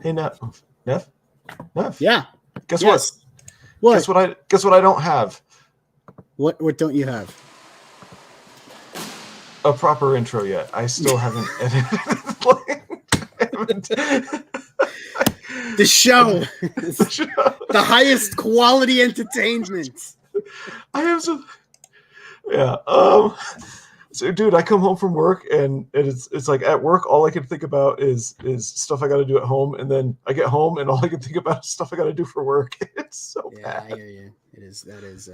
Hey, Neff. Yeah. Guess Yes. what? Guess what I don't have? What don't you have? A proper intro yet. I still haven't edited The show. The highest quality entertainment. I have some. Yeah. So, dude, I come home from work and it's like at work, all I can think about is stuff I got to do at home, and then I get home and all I can think about is stuff I got to do for work. It's so bad. I hear you. That is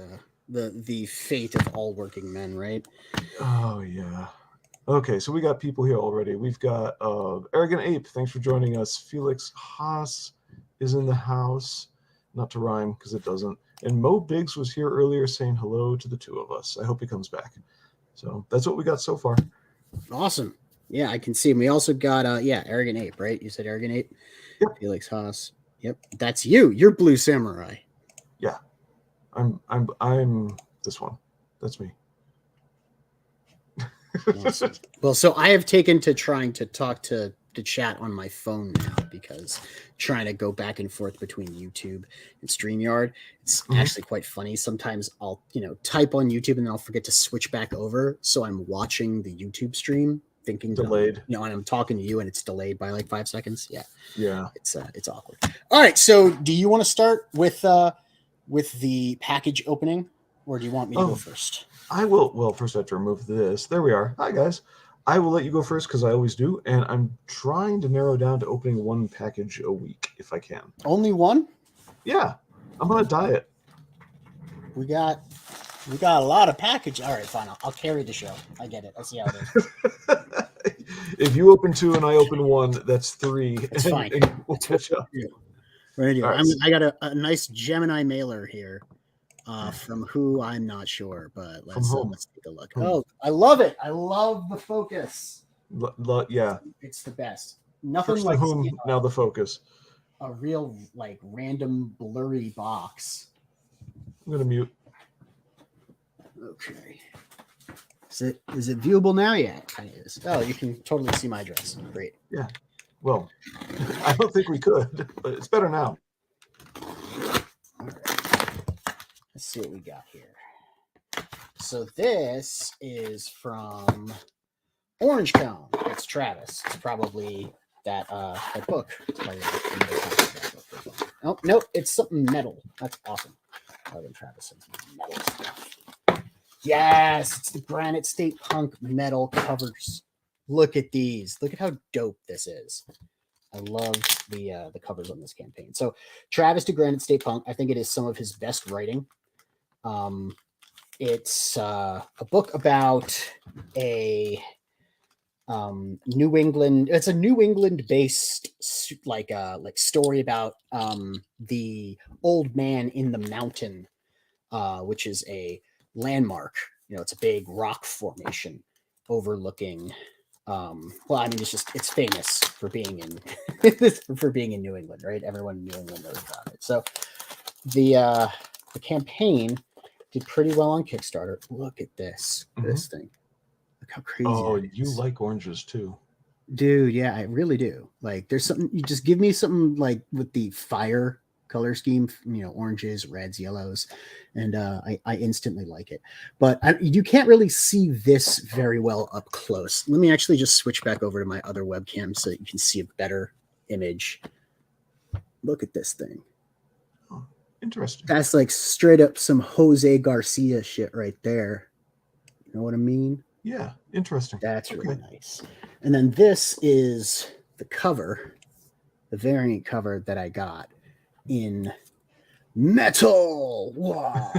the fate of all working men, right? Oh yeah. Okay, so we got people here already. We've got Arrogant Ape. Thanks for joining us. Felix Haas is in the house. Not to rhyme because it doesn't. And Mo Biggs was here earlier saying hello to the two of us. I hope he comes back. So that's what we got so far. Awesome. Yeah, I can see him. We also got Arrogant Ape, right? You said Arrogant Ape? Yep. Felix Haas. Yep. That's you. You're Blue Samurai. Yeah. I'm this one. That's me. Awesome. Well, so I have taken to trying to talk to the chat on my phone now because trying to go back and forth between YouTube and StreamYard, it's actually quite funny. Sometimes I'll, type on YouTube and then I'll forget to switch back over. So I'm watching the YouTube stream thinking delayed, and I'm talking to you and it's delayed by like 5 seconds. Yeah. Yeah. It's awkward. All right. So do you want to start with the package opening or do you want me to go first? I will. Well, first I have to remove this. There we are. Hi, guys. I will let you go first because I always do. And I'm trying to narrow down to opening one package a week if I can. Only one? Yeah. I'm on a diet. We got a lot of package. All right, fine. I'll carry the show. I get it. I see how it is. If you open two and I open one, that's three. It's fine. We'll catch up. Right. I got a nice Gemini mailer here. From who I'm not sure, but let's take a look. Oh, I love it! I love the focus. Yeah, it's the best. Nothing first like the whom, now the focus. A real like random blurry box. I'm gonna mute. Okay. Is it viewable now? Yeah, it kind of is. Oh, you can totally see my address. Great. Yeah. Well, I don't think we could, but it's better now. All right. Let's see what we got here. So this is from Orange Cone. It's Travis. It's probably that book. Oh, no, it's something metal. That's awesome. Other than Travis and metal stuff. Yes, it's the Granite State Punk metal covers. Look at these. Look at how dope this is. I love the covers on this campaign. So Travis to Granite State Punk. I think it is some of his best writing. It's a book about a New England. It's a New England based like story about the old man in the mountain, which is a landmark. It's a big rock formation overlooking. It's famous for being in New England, right? Everyone in New England knows about it. So the campaign did pretty well on Kickstarter. Look at this thing. Look how crazy. Oh, you like oranges too, dude? Yeah, I really do. Like, there's something. You just give me something like with the fire color scheme. Oranges, reds, yellows, and I instantly like it. But you can't really see this very well up close. Let me actually just switch back over to my other webcam so that you can see a better image. Look at this thing. Interesting. That's like straight up some Jose Garcia shit right there. You know what I mean? Yeah, interesting. That's really nice. And then this is the cover, the variant cover that I got in metal. Wow.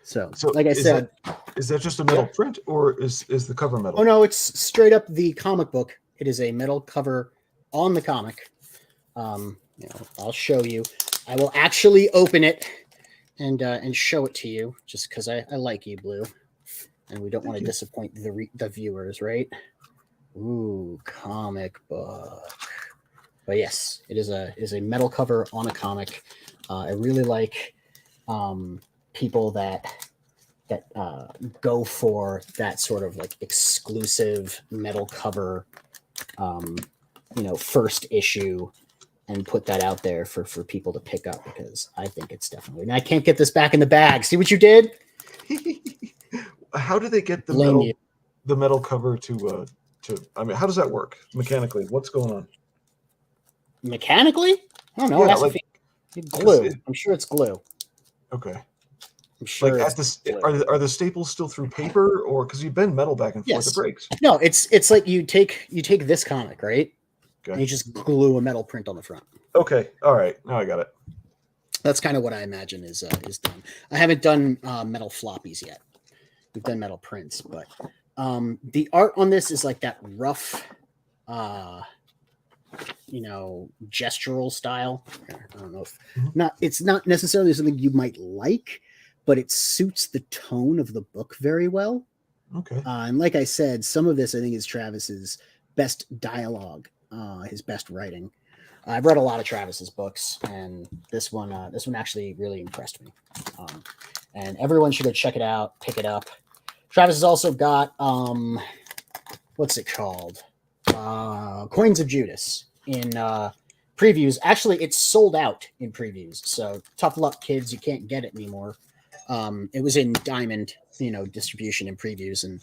so like I said, is that just a metal print or is the cover metal? Oh no, it's straight up the comic book. It is a metal cover on the comic. I'll show you. I will actually open it and show it to you just because I like you, Blue, and we don't want to disappoint the viewers, right? Ooh, comic book. But yes, it is a metal cover on a comic. I really like people that go for that sort of like exclusive metal cover, first issue and put that out there for people to pick up, because I think it's definitely. And I can't get this back in the bag. See what you did? How do they get the Blame metal you. the metal cover to? I mean, how does that work mechanically? What's going on? Mechanically? I don't know. Yeah, It has like to be glue. it- I'm sure it's glue. okay. I'm sure Like it's at this, glue. are the staples still through paper, or because you bend metal back and forth, Yes. it breaks? No, it's like you take this comic, right? Okay. And you just glue a metal print on the front. Okay. All right. Now I got it. That's kind of what I imagine is done. I haven't done metal floppies yet. We've done metal prints, but the art on this is like that rough, gestural style. I don't know if it's not necessarily something you might like, but it suits the tone of the book very well. Okay. And like I said, some of this I think is Travis's best dialogue, his best writing. I've read a lot of Travis's books, and this one actually really impressed me. And everyone should go check it out, pick it up. Travis has also got what's it called? Coins of Judas in previews. Actually, it's sold out in previews, so tough luck, kids. You can't get it anymore. It was in Diamond, distribution and previews, and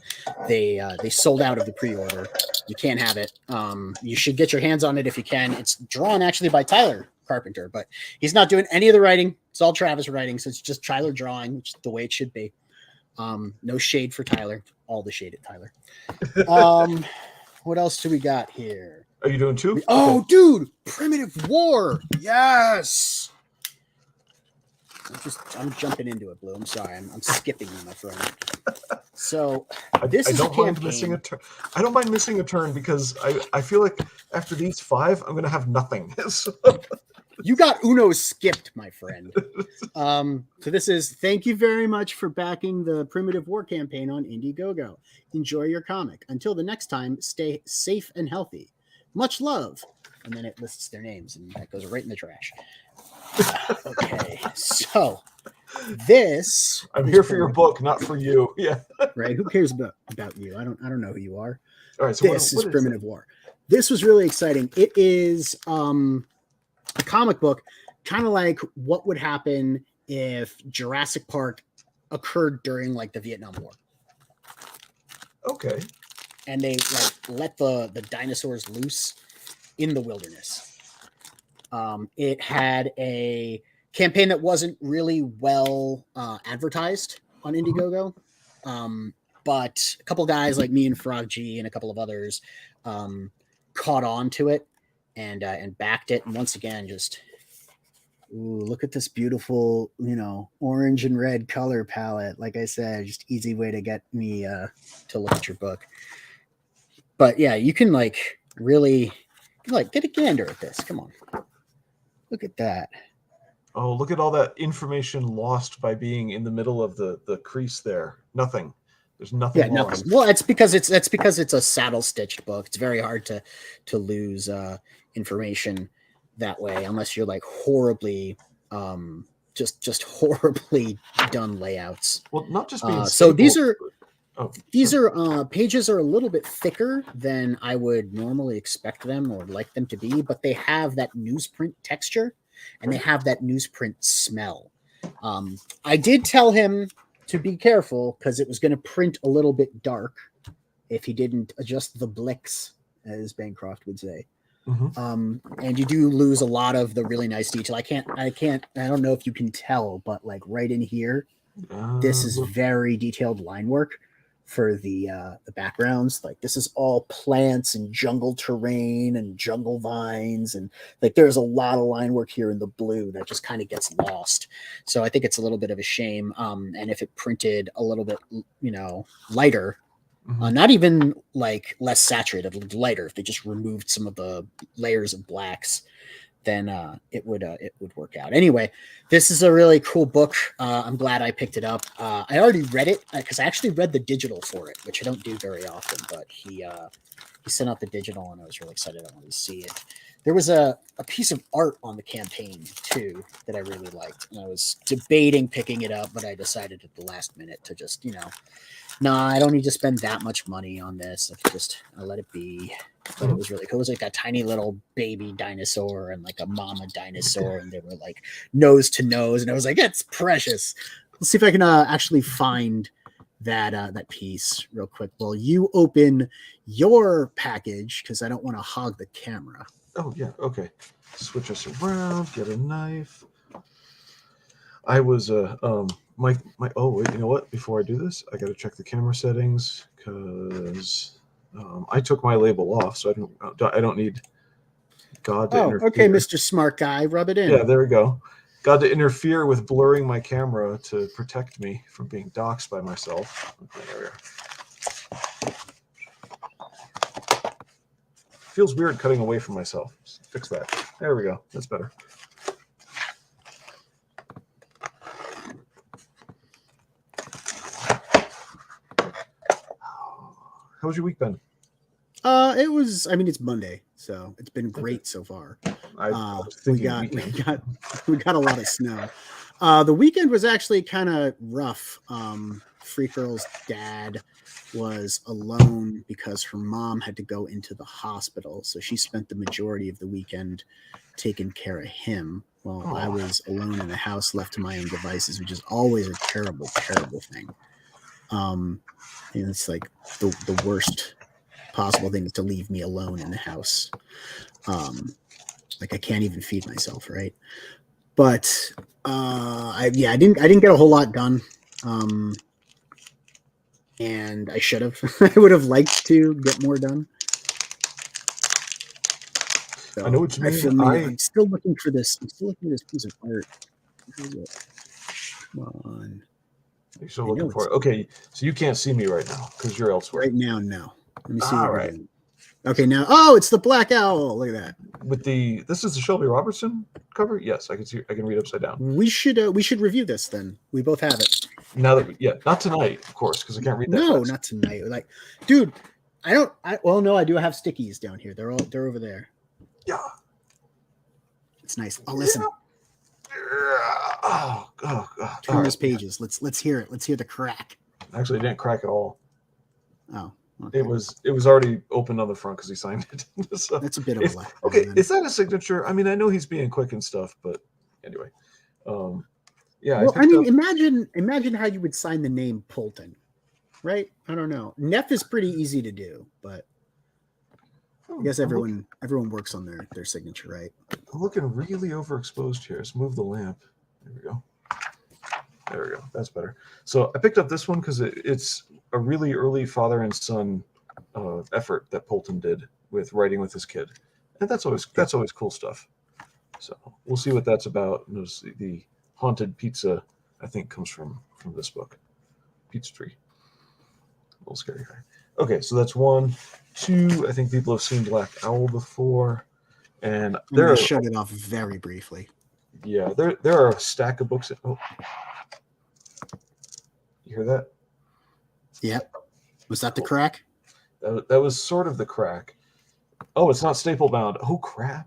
they sold out of the pre-order. You can't have it. You should get your hands on it if you can. It's drawn actually by Tyler Carpenter, but he's not doing any of the writing. It's all Travis writing, so it's just Tyler drawing, which is the way it should be. No shade for Tyler. All the shade at Tyler. What else do we got here? Are you doing two? Oh, okay. Dude, Primitive War. Yes. I'm jumping into it, Blue. I'm sorry. I'm skipping you, my friend. So this is don't mind missing a turn. I don't mind missing a turn because I feel like after these 5, I'm going to have nothing. You got Uno skipped, my friend. So this is, thank you very much for backing the Primitive War campaign on Indiegogo. Enjoy your comic. Until the next time, stay safe and healthy. Much love. And then it lists their names, and that goes right in the trash. Okay, so this. I'm here for your book, not for you. Yeah. Right. Who cares about you? I don't know who you are. All right. So this is Primitive War. This was really exciting. It is a comic book, kind of like what would happen if Jurassic Park occurred during like the Vietnam War. Okay. And they let the dinosaurs loose in the wilderness. It had a campaign that wasn't really well advertised on Indiegogo, but a couple guys like me and Frog G and a couple of others caught on to it and backed it. And once again, just look at this beautiful, orange and red color palette. Like I said, just easy way to get me to look at your book. But yeah, you can really get a gander at this. Come on. Look at that. Oh, look at all that information lost by being in the middle of the crease there. Nothing. There's nothing. Yeah, nothing. Well, it's because it's a saddle stitched book. It's very hard to lose information that way unless you're horribly just horribly done layouts. Well, not just being so these are pages are a little bit thicker than I would normally expect them or like them to be, but they have that newsprint texture and they have that newsprint smell. I did tell him to be careful because it was going to print a little bit dark if he didn't adjust the blicks, as Bancroft would say. Mm-hmm. And you do lose a lot of the really nice detail. I don't know if you can tell, but right in here, this is very detailed line work for the backgrounds. This is all plants and jungle terrain and jungle vines, and there's a lot of line work here in the blue that just kind of gets lost. So I think it's a little bit of a shame. And if it printed a little bit, lighter, mm-hmm. Not even less saturated, lighter, if they just removed some of the layers of blacks, then it would work out. Anyway, this is a really cool book. I'm glad I picked it up. I already read it because I actually read the digital for it, which I don't do very often. But he sent out the digital, and I was really excited. I wanted to see it. There was a a piece of art on the campaign too that I really liked, and I was debating picking it up, but I decided at the last minute to just, nah, I don't need to spend that much money on this. I could just let it be. But it was really cool. It was like that tiny little baby dinosaur and like a mama dinosaur, and they were like nose to nose, and I was like, it's precious. Let's see if I can actually find that piece real quick. Well, you open your package because I don't want to hog the camera. Oh yeah, okay. Switch us around. Get a knife. I was my oh wait, you know what? Before I do this, I got to check the camera settings because I took my label off, so I don't need God to interfere. Okay, Mr. Smart Guy, rub it in. Yeah, there we go. God to interfere with blurring my camera to protect me from being doxxed by myself. Okay, there we are. Feels weird cutting away from myself. Fix that. There we go. That's better. How's your week been? It's Monday, so it's been great so far. We got a lot of snow. The weekend was actually kind of rough. Freak Girl's dad was alone because her mom had to go into the hospital, so she spent the majority of the weekend taking care of him while I was alone in the house, left to my own devices, which is always a terrible, terrible thing. It's like the worst possible thing is to leave me alone in the house. Like I can't even feed myself, right? But I didn't get a whole lot done. And I should have. I would have liked to get more done. So I know what you mean. I'm still looking for this. I'm still looking for this piece of art. Where is it? Come on. You're still looking for it. Okay, so you can't see me right now because you're elsewhere. Right now, no. Let me see. All right. Okay, now. It's the Black Owl. Look at that. This is the Shelby Robertson cover. Yes, I can see. I can read upside down. We should review this then. We both have it. Now that not tonight, of course, because I can't read that. No, fast. not tonight. Like, dude, I do have stickies down here. They're over there. Yeah. It's nice. Oh, listen. Oh. Turn those pages. Let's hear it. Let's hear the crack. Actually, it didn't crack at all. Oh. Okay. It was already opened on the front because he signed it. So that's a bit of a laugh. Okay, is that a signature? I mean, I know he's being quick and stuff, but anyway. Yeah. Well, imagine how you would sign the name Polton, right? I don't know. Neff is pretty easy to do, but I guess everyone works on their signature, right? I'm looking really overexposed here. Let's move the lamp. There we go. There we go. That's better. So I picked up this one because it's a really early father and son effort that Polton did with writing with his kid, and that's always cool stuff. So we'll see what that's about. Notice the haunted pizza, I think, comes from this book. Pizza Tree. A little scary guy. Okay, so that's 1, 2. I think people have seen Black Owl before, and I shut it off very briefly. Yeah, there are a stack of books. Oh, you hear that? Yep. Was that the crack? That was sort of the crack. Oh, it's not staple bound. Oh crap!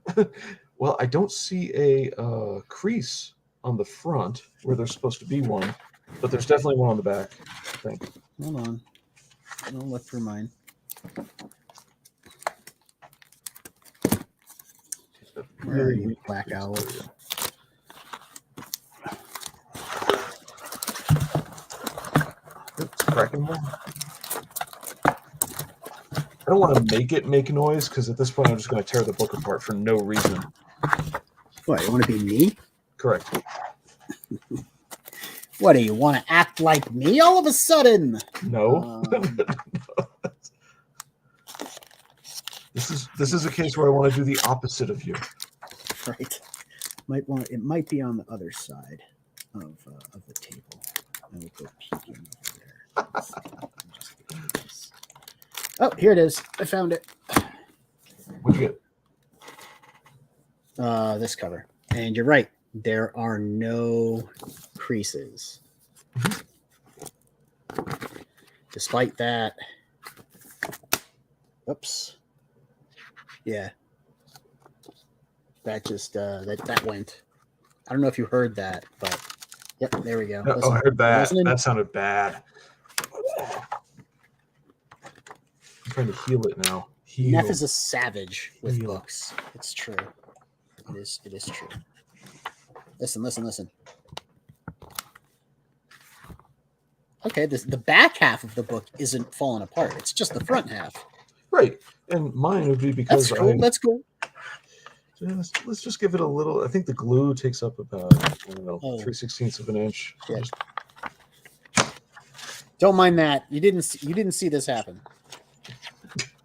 Well, I don't see a crease on the front where there's supposed to be one, but there's definitely one on the back, I think. Hold on. I'll look for mine. Where are you, Black Owl? It's cracking more. I don't want to make it make noise because at this point I'm just going to tear the book apart for no reason. What, you want to be me? Correct. What, do you want to act like me all of a sudden? No. This is a case where I want to do the opposite of you. Right. It might be on the other side of the table. I will go peeking over there. Oh, here it is. I found it. What'd you get? This cover. And you're right. There are no creases. Despite that. Oops. Yeah. that just that went. I don't know if you heard that, but yep, there we go. Oh, I heard that. That sounded bad. I'm trying to heal it now. Neff is a savage with books. It's true. It is true. Listen. Okay, the back half of the book isn't falling apart. It's just the front half. Right. And mine would be because That's cool. Let's just give it a little. I think the glue takes up about 3/16 of an inch. Don't mind that. You didn't see this happen.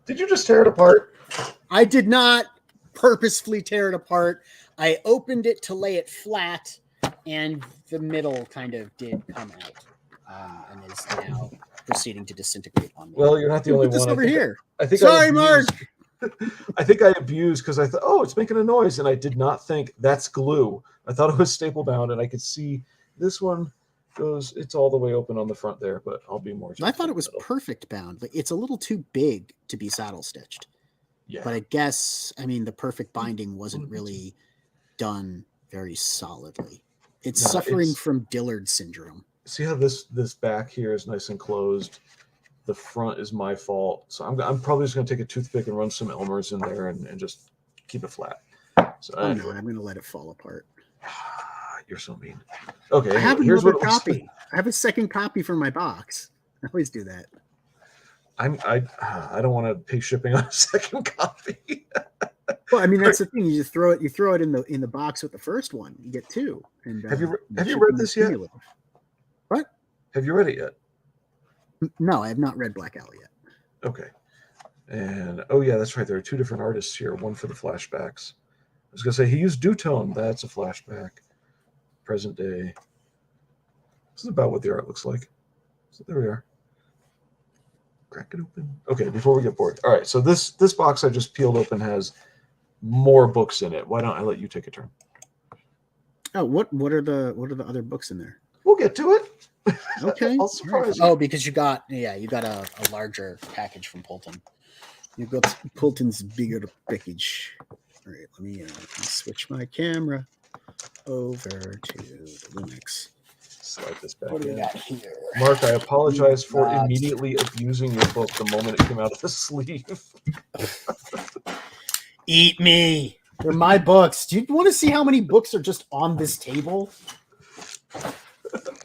Did you just tear it apart? I did not purposefully tear it apart. I opened it to lay it flat, and the middle kind of did come out, and is now proceeding to disintegrate on me. Well, you're not the only one. Over here. I think. Sorry, Mark. I think I abused because I thought, oh, it's making a noise, and I did not think that's glue. I thought it was staple bound, and I could see this one goes. It's all the way open on the front there, but I'll be more. I thought it was perfect bound, but it's a little too big to be saddle stitched. Yeah. But I guess the perfect binding wasn't really done very solidly. It's suffering from Dillard syndrome. See how this back here is nice and closed. The front is my fault, so I'm probably just going to take a toothpick and run some Elmer's in there and just keep it flat. So anyway. I'm going to let it fall apart. You're so mean. Okay, I have another copy. I have a second copy for my box. I always do that. I don't want to pay shipping on a second copy. Well, I mean that's the thing. You just throw it in the box with the first one. You get two. And have you read this yet? What? Have you read it yet? No, I have not read Black Alley yet. Okay. And oh yeah, that's right. There are two different artists here. One for the flashbacks. I was gonna say he used Dutone. That's a flashback. Present day. This is about what the art looks like. So there we are. Crack it open. Okay, before we get bored. All right, so this box I just peeled open has more books in it. Why don't I let you take a turn? Oh, what are the other books in there? We'll get to it. Okay. I'll surprise you. Oh, because you got a larger package from Polton. You got Polton's bigger package. All right, let me switch my camera over to the Linux. Slide this back. What do we got here? Mark, I apologize for immediately abusing your book the moment it came out of the sleeve. Eat me. They're my books. Do you want to see how many books are just on this table?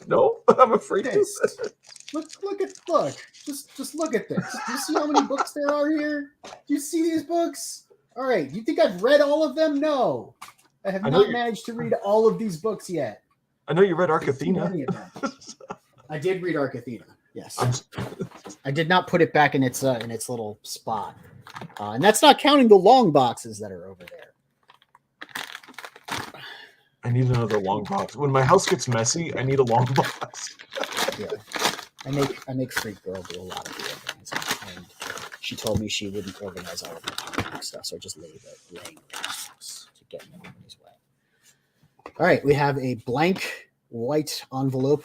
No, I'm afraid to. Look. Just look at this. Do you see how many books there are here? Do you see these books? All right. You think I've read all of them? No. I have not managed to read all of these books yet. I know you read Arcathena. I did read Arcathena. Yes. I did not put it back in its little spot. And that's not counting the long boxes that are over there. I need another long box. When my house gets messy, I need a long box. Yeah. I make Freak Girl do a lot of the organizing. And she told me she wouldn't organize all of my stuff, so I just leave it laying around to get in everybody's way. All right, we have a blank white envelope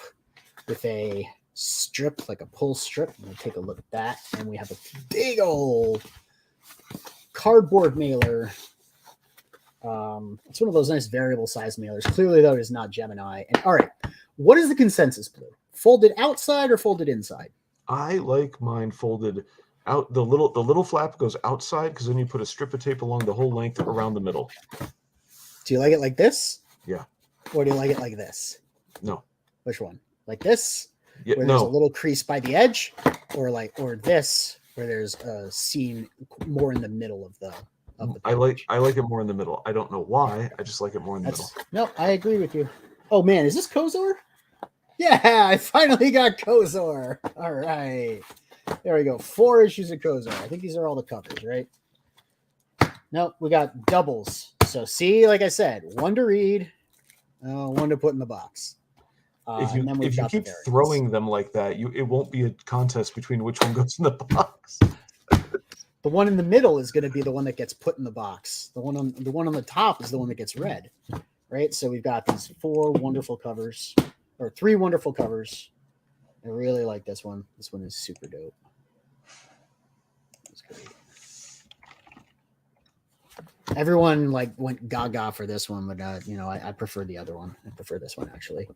with a strip, like a pull strip. We'll take a look at that. And we have a big old cardboard mailer. It's one of those nice variable size mailers. Clearly, though, it is not Gemini. And all right, what is the consensus, Blue? Folded outside or folded inside? I like mine folded out. The little flap goes outside because then you put a strip of tape along the whole length around the middle. Do you like it like this? Yeah. Or do you like it like this? No. Which one? Like this? Yeah, where there's a little crease by the edge, or this where there's a seam more in the middle of the I like it more in the middle. I don't know why. I just like it more in the middle. No, I agree with you. Oh man, is this Kozor? Yeah, I finally got Kozor. All right. There we go. 4 issues of Kozor. I think these are all the covers, right? No, we got doubles. So see, like I said, one to read, one to put in the box. If you keep throwing them like that, it won't be a contest between which one goes in the box. The one in the middle is going to be the one that gets put in the box. The one on the top is the one that gets read, right? So we've got these 4 wonderful covers, or 3 wonderful covers. I really like this one. This one is super dope. That's great. Everyone like went gaga for this one, but I prefer the other one. I prefer this one actually.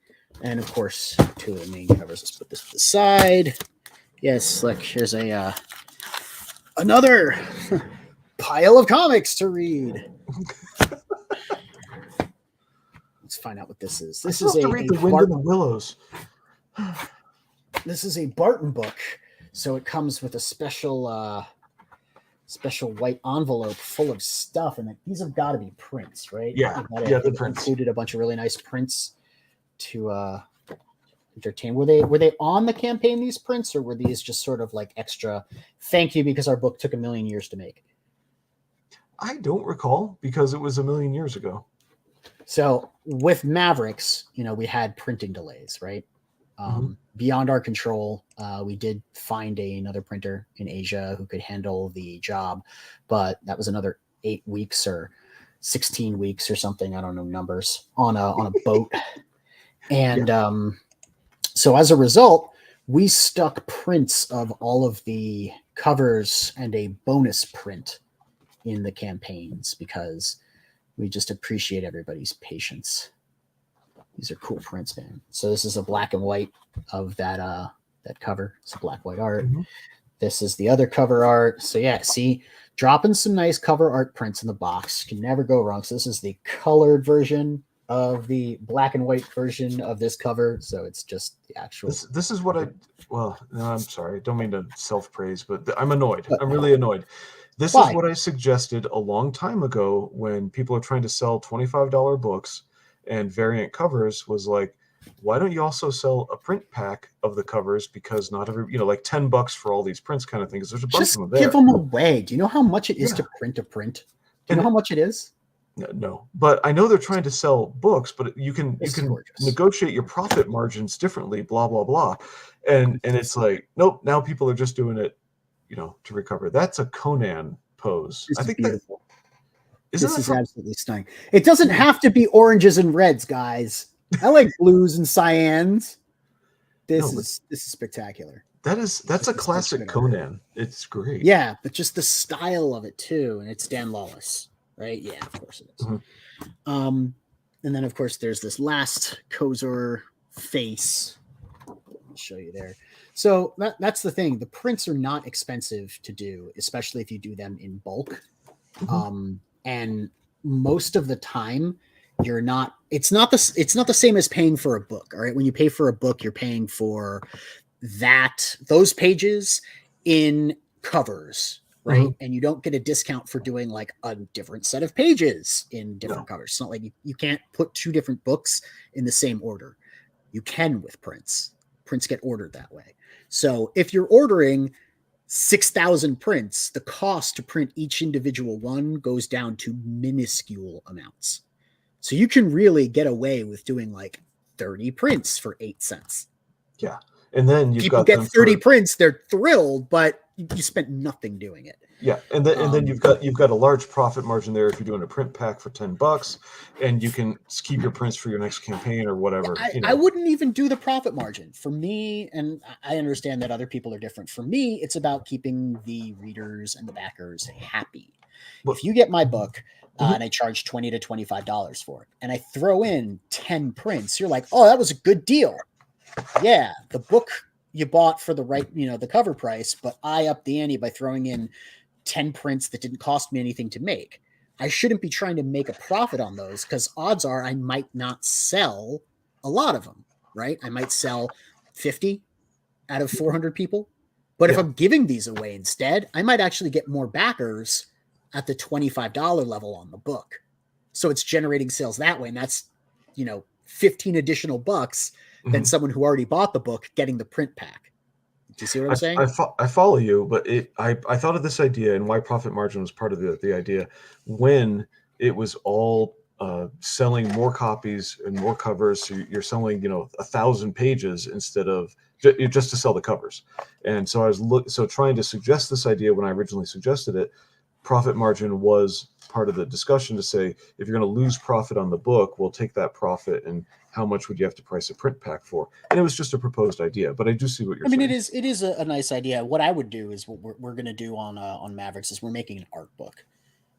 And of course, two of the main covers. Let's put this to the side. Yes, look, here's a another pile of comics to read. Let's find out what this is. This is to read The Wind in the Willows. This is a Barton book, so it comes with a special white envelope full of stuff, and these have got to be prints, right? Yeah, the prints included a bunch of really nice prints to entertain. Were they on the campaign, these prints, or were these just sort of like extra thank you because our book took 1 million years to make? I don't recall because it was 1 million years ago. So with Mavericks, we had printing delays, right? Beyond our control. We did find another printer in Asia who could handle the job, but that was another 8 weeks or 16 weeks or something. I don't know numbers on a boat. And so as a result, we stuck prints of all of the covers and a bonus print in the campaigns because we just appreciate everybody's patience. These are cool prints, man. So this is a black and white of that cover. It's a black white art. This is the other cover art. So yeah, see, dropping some nice cover art prints in the box. Can never go wrong. So this is the colored version of the black and white version of this cover. So it's just the actual. This is what no, I'm sorry. Don't mean to self-praise, but I'm annoyed. I'm really annoyed. This is what I suggested a long time ago when people are trying to sell $25 books and variant covers was like, why don't you also sell a print pack of the covers? Because not every, like $10 for all these prints kind of thing. Because there's a bunch of them there. Give them away. Do you know how much it is to print a print? Do you know how much it is? No, but I know they're trying to sell books, but you can negotiate your profit margins differently, blah, blah, blah. And it's like, nope, now people are just doing it, to recover. That's a Conan pose. I think beautiful. This is absolutely stunning. It doesn't have to be oranges and reds, guys. I like blues and cyans. This is spectacular. That's a classic Conan. It's great. Yeah, but just the style of it too, and it's Dan Lawless, right? Yeah, of course it is. And then of course there's this last Kozor face. I'll show you there. So that's the thing. The prints are not expensive to do, especially if you do them in bulk. And most of the time it's not the same as paying for a book. All right. When you pay for a book, you're paying for those pages in covers, right? And you don't get a discount for doing like a different set of pages in different covers. It's not like you can't put 2 different books in the same order. You can with prints. Prints get ordered that way. So if you're ordering 6,000 prints, the cost to print each individual one goes down to minuscule amounts. So you can really get away with doing like 30 prints for 8 cents. Yeah. And then people get 30 prints, they're thrilled, but you spent nothing doing it. Yeah, and then you've got a large profit margin there if you're doing a print pack for $10, and you can keep your prints for your next campaign or whatever. I wouldn't even do the profit margin for me, and I understand that other people are different. For me, it's about keeping the readers and the backers happy. If you get my book and I charge $20 to $25 for it, and I throw in 10 prints, you're like, oh, that was a good deal. Yeah, the book you bought for the right, the cover price, but I upped the ante by throwing in 10 prints that didn't cost me anything to make. I shouldn't be trying to make a profit on those because odds are I might not sell a lot of them, right? I might sell 50 out of 400 people. But if I'm giving these away instead, I might actually get more backers at the $25 level on the book. So it's generating sales that way. And that's, 15 additional bucks than someone who already bought the book getting the print pack. Do you see what I'm saying? I follow you, but I thought of this idea and why profit margin was part of the idea when it was all selling more copies and more covers. So you're selling, 1,000 pages instead of just to sell the covers. And so I was trying to suggest this idea when I originally suggested it. Profit margin was part of the discussion to say, if you're going to lose profit on the book, we'll take that profit and how much would you have to price a print pack for? And it was just a proposed idea, but I do see what you're saying. It is a nice idea. What I would do is what we're going to do on Mavericks is we're making an art book.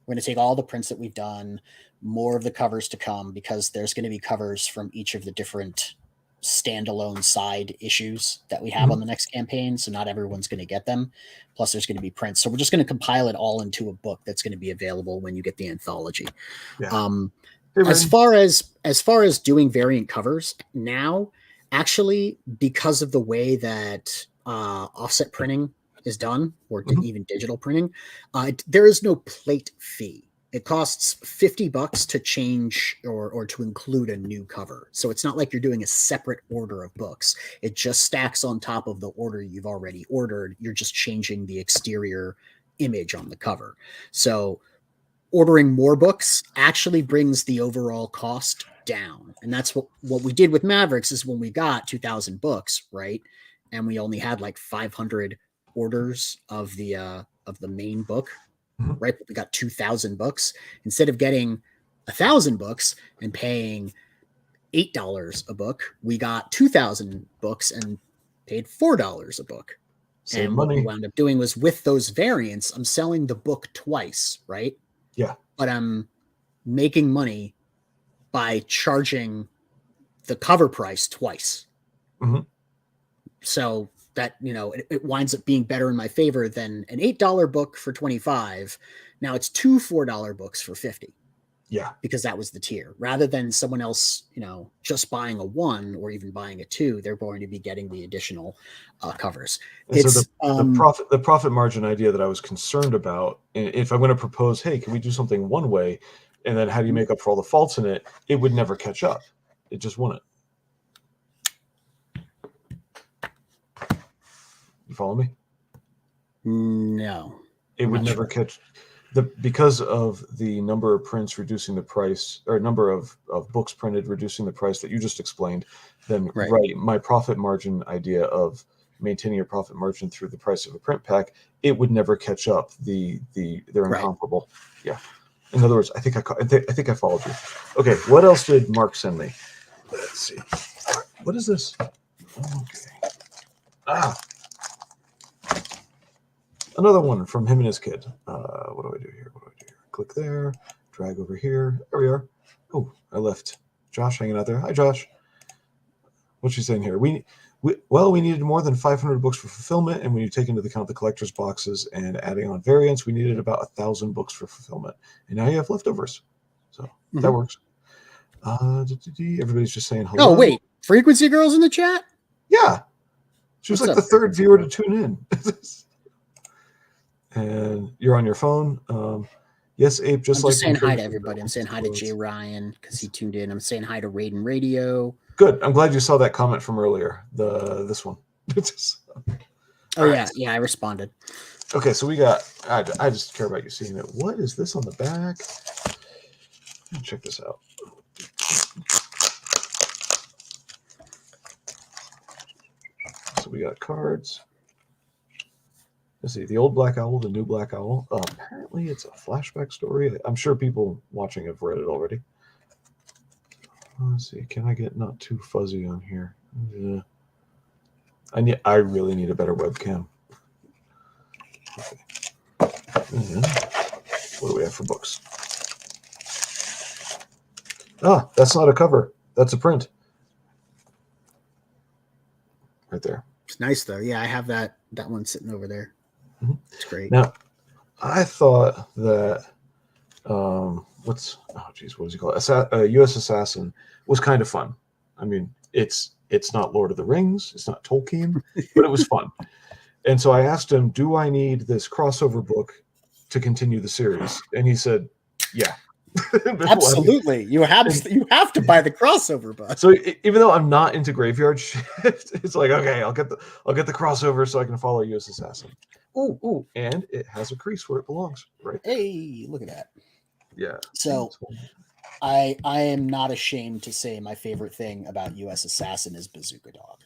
We're going to take all the prints that we've done, more of the covers to come, because there's going to be covers from each of the different standalone side issues that we have on the next campaign. So not everyone's going to get them. Plus there's going to be prints. So we're just going to compile it all into a book that's going to be available when you get the anthology. Yeah. As far as doing variant covers now, actually, because of the way that offset printing is done, or even digital printing, there is no plate fee. It costs $50 to change or to include a new cover. So it's not like you're doing a separate order of books. It just stacks on top of the order you've already ordered. You're just changing the exterior image on the cover. So ordering more books actually brings the overall cost down. And that's what we did with Mavericks, is when we got 2,000 books, right? And we only had like 500 orders of the main book, right? But we got 2,000 books. Instead of getting 1,000 books and paying $8 a book, we got 2,000 books and paid $4 a book. Save and money. What we wound up doing was, with those variants, I'm selling the book twice, right? Yeah. But I'm making money by charging the cover price twice. So that, it winds up being better in my favor than an $8 book for $25. Now it's two $4 books for $50. Yeah. Because that was the tier. Rather than someone else, just buying a 1 or even buying a 2, they're going to be getting the additional covers. And so the profit margin idea that I was concerned about, if I'm going to propose, hey, can we do something one way, and then how do you make up for all the faults in it? It would never catch up. It just wouldn't. You follow me? No. It would never catch because of the number of prints reducing the price, or number of books printed reducing the price that you just explained. Then my profit margin idea of maintaining your profit margin through the price of a print pack, it would never catch up. They're incomparable. Yeah. In other words, I think I followed you. Okay, what else did Mark send me? Let's see. What is this? Okay. Another one from him and his kid. What do I do here? Click there. Drag over here. There we are. Oh, I left Josh hanging out there. Hi, Josh. What's she saying here? We needed more than 500 books for fulfillment, and when you take into account the collector's boxes and adding on variants, we needed about 1,000 books for fulfillment. And now you have leftovers. So that works. Everybody's just saying hello. Oh, wait. Frequency Girl's in the chat? Yeah. She was like the third viewer to tune in. And you're on your phone. Yes, Ape, I'm just saying hi to everybody. I'm saying hi to Jay Ryan because he tuned in. I'm saying hi to Raiden Radio. Good. I'm glad you saw that comment from earlier. This one. Yeah, I responded. Okay, so we got. I just care about you seeing it. What is this on the back? Check this out. So we got cards. Let's see, the old Black Owl, the new Black Owl. Apparently, it's a flashback story. I'm sure people watching have read it already. Let's see, can I get not too fuzzy on here? Yeah. I really need a better webcam. Okay. And what do we have for books? That's not a cover. That's a print. Right there. It's nice though. Yeah, I have that one sitting over there. It's great. Now, I thought that what was he called? U.S. Assassin was kind of fun. I mean, it's not Lord of the Rings, it's not Tolkien, but it was fun. And so I asked him, "Do I need this crossover book to continue the series?" And he said, "Yeah." Absolutely. You have to buy the crossover book. So even though I'm not into Graveyard Shift, it's like, okay, I'll get the crossover so I can follow U.S. Assassin. Ooh, and it has a crease where it belongs, right? Hey, look at that. Yeah. So I am not ashamed to say my favorite thing about U.S. Assassin is Bazooka Dog.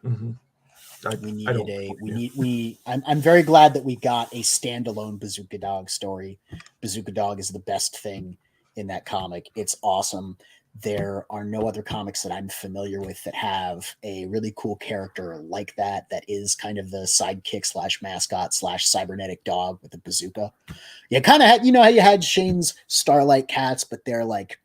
I'm very glad that we got a standalone Bazooka Dog story. Bazooka Dog is the best thing in that comic. It's awesome. there are no other comics that I'm familiar with that have a really cool character like that is kind of the sidekick slash mascot slash cybernetic dog with a bazooka. You kind of had, you know how you had Shane's Starlight cats, but they're like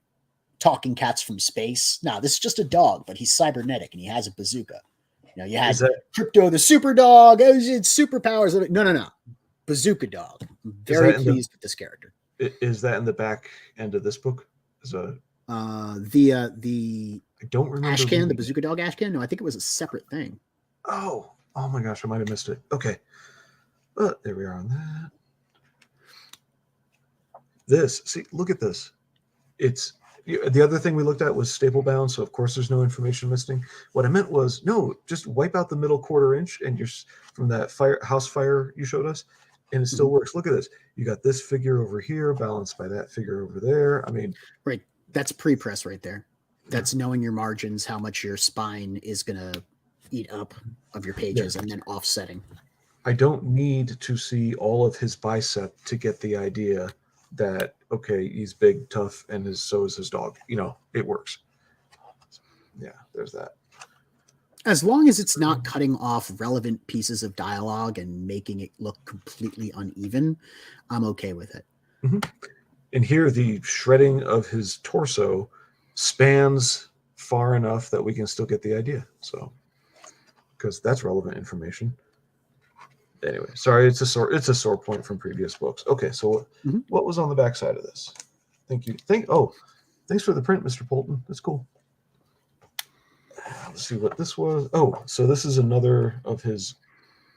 talking cats from space. No, this is just a dog, but he's cybernetic and he has a bazooka. You know, you had Crypto the super dog. Oh, it's superpowers. No. Bazooka dog. I'm very pleased with this character. Is that in the back end of this book? The I don't remember. Ashcan, the bazooka dog Ashcan? No, I think it was a separate thing. Oh my gosh, I might have missed it. Okay. But there we are on that. See, look at this. It's the other thing we looked at was staple bound, so of course there's no information missing. What I meant was, no, just wipe out the middle 1/4 inch and you're from that house fire you showed us, and it still works. Look at this. You got this figure over here balanced by that figure over there. I mean, right. That's pre-press right there. That's knowing your margins, how much your spine is going to eat up of your pages, and then offsetting. I don't need to see all of his bicep to get the idea that, okay, he's big, tough, and so is his dog. You know, it works. Yeah, there's that. As long as it's not cutting off relevant pieces of dialogue and making it look completely uneven, I'm okay with it. Mm-hmm. And here the shredding of his torso spans far enough that we can still get the idea. So, because that's relevant information. Anyway, sorry, it's a sore point from previous books. Okay, so what was on the back side of this? Thank you. Thanks for the print, Mr. Polton. That's cool. Let's see what this was. Oh, so this is another of his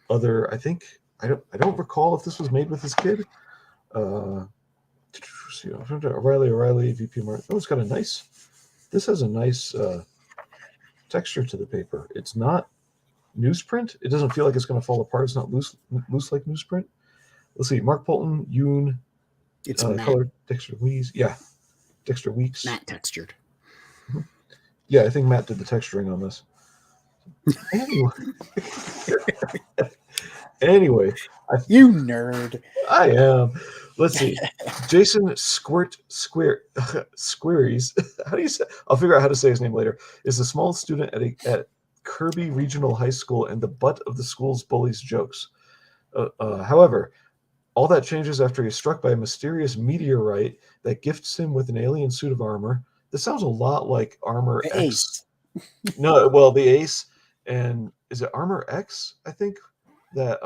other. I think I don't recall if this was made with his kid. O'Reilly, VP Martin. Oh, it's got a nice. This has a nice texture to the paper. It's not newsprint. It doesn't feel like it's going to fall apart. It's not loose like newsprint. Let's see. Mark Polton, Yoon. It's color Dexter Weeks. Yeah, Dexter Weeks. Matte textured. Yeah, I think Matt did the texturing on this. Anyway, you nerd. I am. Let's see. Jason Squaries. How do you say? I'll figure out how to say his name later. Is the small student at Kirby Regional High School and the butt of the school's bullies' jokes. However, all that changes after he's struck by a mysterious meteorite that gifts him with an alien suit of armor. This sounds a lot like Armor the X. Ace. No, well, the Ace, and is it Armor X? I think that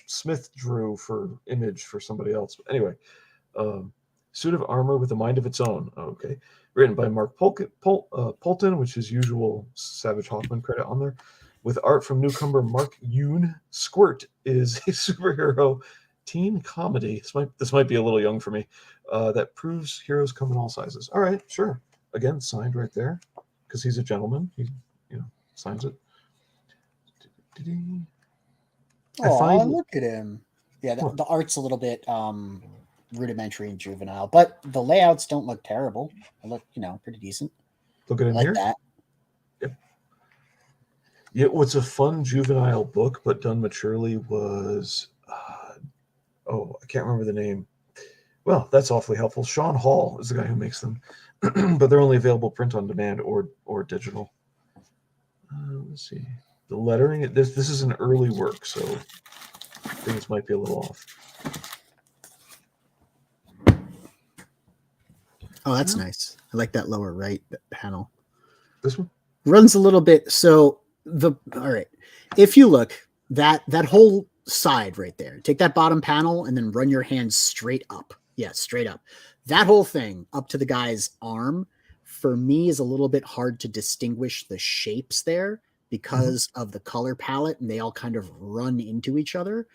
Smith drew for Image for somebody else. But anyway, suit of armor with a mind of its own. Okay, written by Mark Polton, which is usual Savage Hoffman credit on there, with art from newcomer Mark Yoon. Squirt is a superhero teen comedy. This might be a little young for me. That proves heroes come in all sizes. All right, sure. Again, signed right there because he's a gentleman. He, signs it. Oh, look at him. Yeah, the art's a little bit rudimentary and juvenile, but the layouts don't look terrible. They look, pretty decent. Look at him like here. That. Yep. Yeah, what's a fun juvenile book but done maturely was, I can't remember the name. Well, that's awfully helpful. Sean Hall is the guy who makes them, but they're only available print on demand or digital. Let's see. The lettering. This is an early work, so things might be a little off. Oh, that's nice. I like that lower right panel. This one runs a little bit. So all right. If you look, that whole side right there, take that bottom panel and then run your hand straight up. Yeah, straight up. That whole thing up to the guy's arm, for me, is a little bit hard to distinguish the shapes there because of the color palette, and they all kind of run into each other.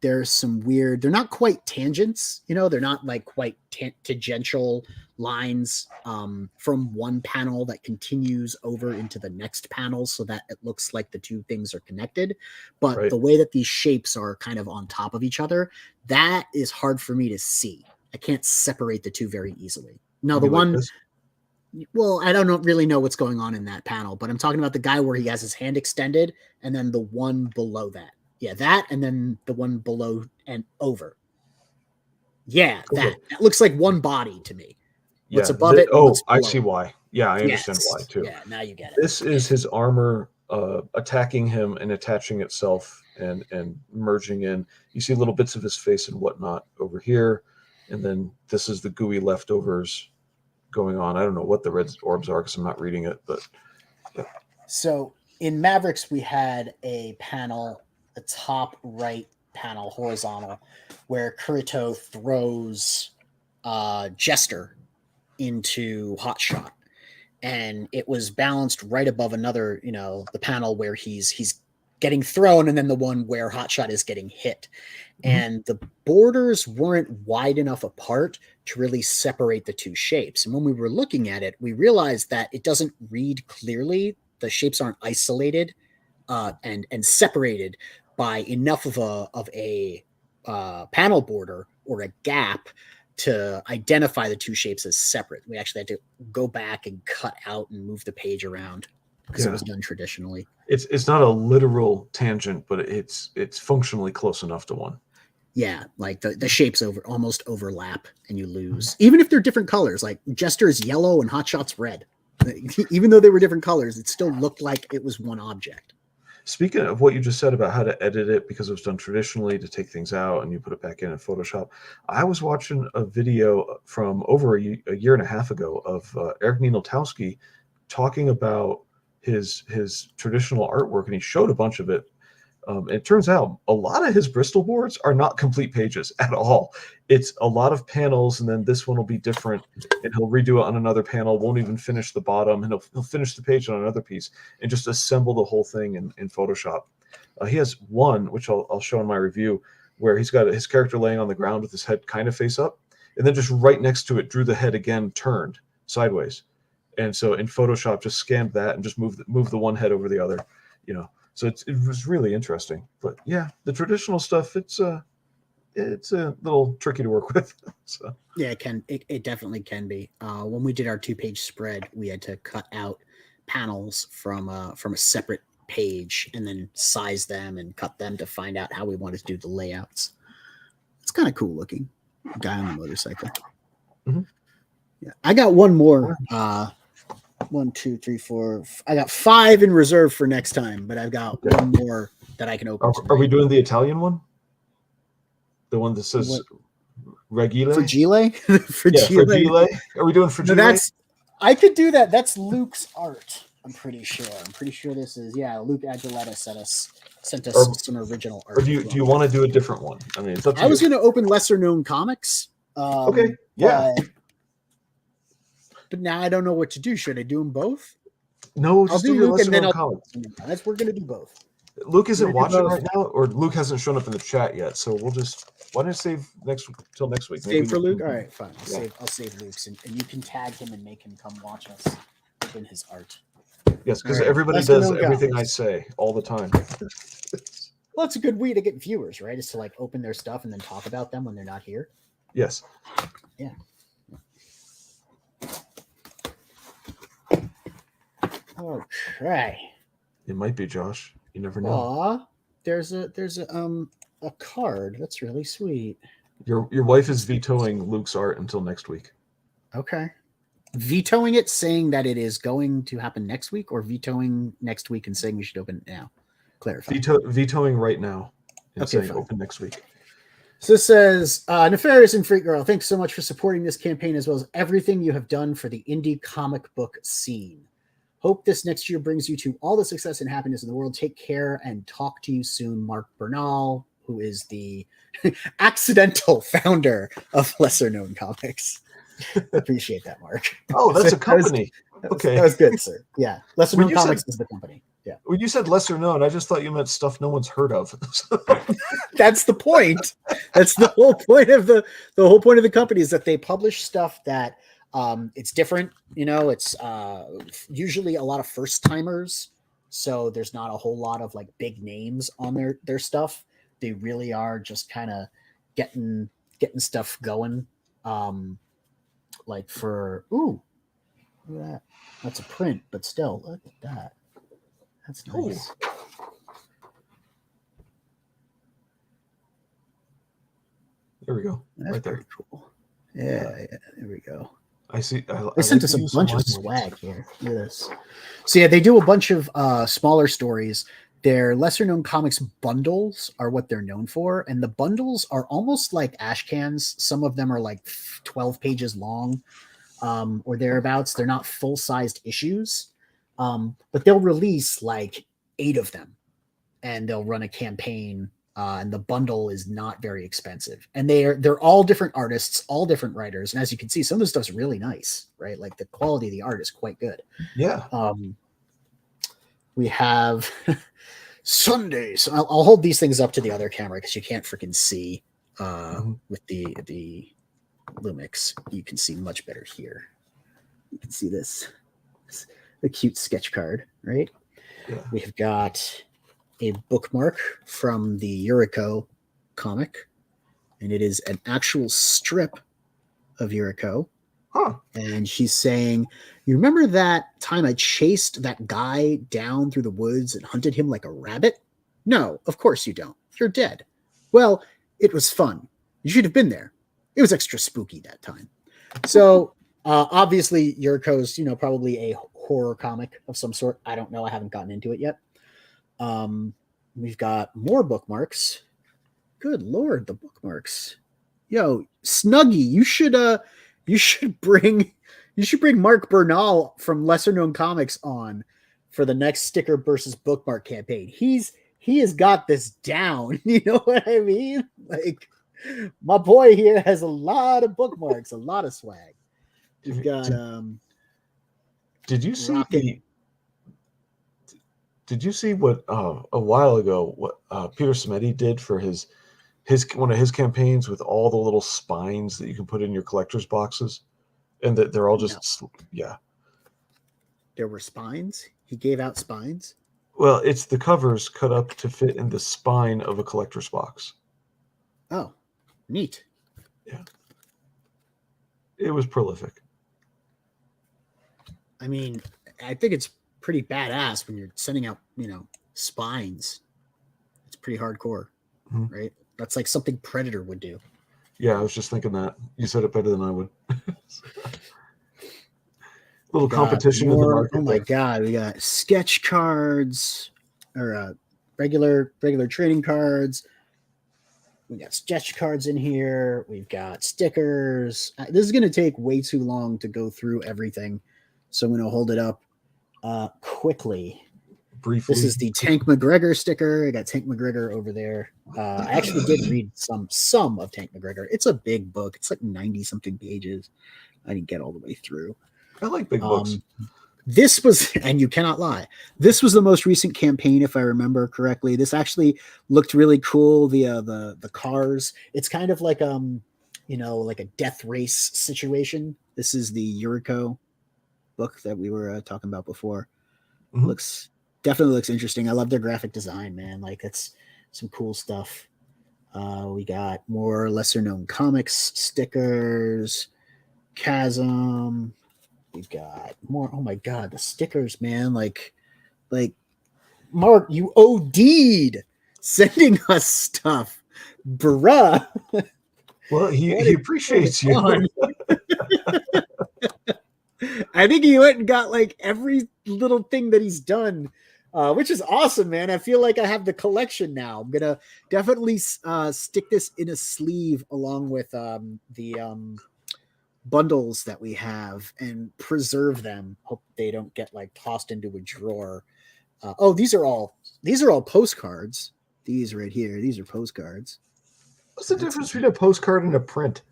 There's some weird, they're not quite tangents, they're not like quite tangential lines from one panel that continues over into the next panel so that it looks like the two things are connected. But the way that these shapes are kind of on top of each other, that is hard for me to see. I can't separate the two very easily. No, the one, well, I don't really know what's going on in that panel, but I'm talking about the guy where he has his hand extended and then the one below that. Yeah, that and then the one below and over. Yeah, that looks like one body to me. What's Yeah. above it and what's I below see it. why. Yeah, I understand Yes. why too. Yeah, now you get it. This is his armor attacking him and attaching itself and merging in. You see little bits of his face and whatnot over here, and then this is the gooey leftovers going on. I don't know what the red orbs are because I'm not reading it, but yeah. So in Mavericks, we had a panel, the top right panel, horizontal, where Kirito throws Jester into Hotshot, and it was balanced right above another, the panel where he's getting thrown, and then the one where Hotshot is getting hit. And the borders weren't wide enough apart to really separate the two shapes. And when we were looking at it, we realized that it doesn't read clearly. The shapes aren't isolated and separated by enough of a panel border or a gap to identify the two shapes as separate. We actually had to go back and cut out and move the page around because it was done traditionally. It's not a literal tangent, but it's functionally close enough to one. Yeah, like the shapes almost overlap and you lose. Even if they're different colors, like Jester's yellow and Hotshot's red. Even though they were different colors, it still looked like it was one object. Speaking of what you just said about how to edit it because it was done traditionally to take things out and you put it back in Photoshop, I was watching a video from over a year and a half ago of Eric Nienotowski talking about his traditional artwork, and he showed a bunch of it. It turns out a lot of his Bristol boards are not complete pages at all. It's a lot of panels, and then this one will be different, and he'll redo it on another panel, won't even finish the bottom, and he'll finish the page on another piece and just assemble the whole thing in Photoshop. He has one, which I'll show in my review, where he's got his character laying on the ground with his head kind of face up, and then just right next to it drew the head again turned sideways. And so in Photoshop, just scanned that and just move the one head over the other, So it was really interesting. But yeah, the traditional stuff, it's a little tricky to work with. So yeah, it definitely can be. When we did our 2-page spread, we had to cut out panels from a separate page and then size them and cut them to find out how we wanted to do the layouts. It's kind of cool looking. Guy on the motorcycle. Mm-hmm. Yeah, I got one more. 1, 2, 3, 4. I got 5 in reserve for next time, but I've got one more that I can open. Are we doing the Italian one? The one that says Regile? Fragile? Fragile. Are we doing Fragile? No, I could do that. That's Luke's art. I'm pretty sure this is Luke Agiletta sent us some original art. Or do you want to do a different one? I mean, it's up to you. I was going to open lesser known comics. Okay. Yeah. But now I don't know what to do. Should I do them both? No, just do your Luke lesser known comics. We're going to do both. Luke isn't watching right now, or Luke hasn't shown up in the chat yet. So why don't you save till next week? Save for Luke? All right, fine. I'll save Luke's, and you can tag him and make him come watch us open his art. Yes, because everybody does everything I say all the time. Well, it's a good way to get viewers, right? Is to like open their stuff and then talk about them when they're not here. Yes. Yeah. Okay. It might be Josh. You never know. Aw, there's a card. That's really sweet. Your wife is vetoing Luke's art until next week. Okay. Vetoing it, saying that it is going to happen next week, or vetoing next week and saying we should open it now? Clarify. Vetoing right now and saying open next week. So it says, Nefarious and Freak Girl, thanks so much for supporting this campaign as well as everything you have done for the indie comic book scene. Hope this next year brings you to all the success and happiness in the world. Take care and talk to you soon. Mark Bernal, who is the accidental founder of Lesser Known Comics. Appreciate that, Mark. Oh, that's a company. Okay. That was good, sir. Yeah. Lesser Known Comics is the company. Yeah. When you said lesser known, I just thought you meant stuff no one's heard of. That's the point. That's the whole point of the whole point of the company is that they publish stuff that it's different. It's usually a lot of first timers. So there's not a whole lot of like big names on their stuff. They really are just kind of getting stuff going. Like for, look at that. That's a print, but still, look at that. That's nice. Ooh. There we go. That's right there. Pretty cool. Yeah, there we go. I see. I They like sent the us a use bunch of language. swag here. Look at this. So yeah, they do a bunch of smaller stories. Their lesser known comics bundles are what they're known for, and the bundles are almost like ash cans. Some of them are like 12 pages long, or thereabouts. They're not full sized issues, but they'll release like 8 of them, and they'll run a campaign. And the bundle is not very expensive, and they're all different artists, all different writers, and as you can see, some of the stuff's really nice, right? Like the quality of the art is quite good. Yeah. We have Sundays. I'll hold these things up to the other camera because you can't freaking see with the Lumix. You can see much better here. You can see this, the cute sketch card, right? Yeah. We've got a bookmark from the Yuriko comic, and it is an actual strip of Yuriko. Huh. And she's saying, you remember that time I chased that guy down through the woods and hunted him like a rabbit? No, of course you don't. You're dead. Well, it was fun. You should have been there. It was extra spooky that time. So obviously Yuriko's, probably a horror comic of some sort. I don't know. I haven't gotten into it yet. We've got more bookmarks. Good Lord, the bookmarks. Yo, Snuggy, you should bring Mark Bernal from Lesser Known Comics on for the next sticker versus bookmark campaign. He has got this down. You know what I mean? Like, my boy here has a lot of bookmarks, a lot of swag. We've got Did you see Rocket. Did you see what a while ago what Peter Smetty did for his one of his campaigns with all the little spines that you can put in your collector's boxes, and that they're all just yeah. There were spines. He gave out spines. Well, it's the covers cut up to fit in the spine of a collector's box. Oh, neat. Yeah. It was prolific. I mean, I think it's pretty badass when you're sending out, spines. It's pretty hardcore, right? That's like something Predator would do. Yeah, I was just thinking that. You said it better than I would. Little competition in the market. Oh my God, we got sketch cards or regular trading cards. We got sketch cards in here. We've got stickers. This is going to take way too long to go through everything, so I'm going to hold it up quickly. Briefly. This is the Tank McGregor sticker. I got Tank McGregor over there. I actually did read some of Tank McGregor. It's a big book. It's like 90-something pages. I didn't get all the way through. I like big books. This was, and you cannot lie, this was the most recent campaign, if I remember correctly. This actually looked really cool. The cars. It's kind of like like a death race situation. This is the Yuriko book that we were talking about before. Definitely looks interesting. I love their graphic design, man. Like, it's some cool stuff. We got more lesser known comics stickers, Chasm. We've got more. Oh my God, the stickers, man. Like Mark, you OD'd sending us stuff, bruh. Well, he appreciates you. I think he went and got like every little thing that he's done, which is awesome, man. I feel like I have the collection now. I'm gonna definitely stick this in a sleeve along with the bundles that we have and preserve them. Hope they don't get like tossed into a drawer. These are all postcards. These right here. These are postcards. What's the difference between a postcard and a print?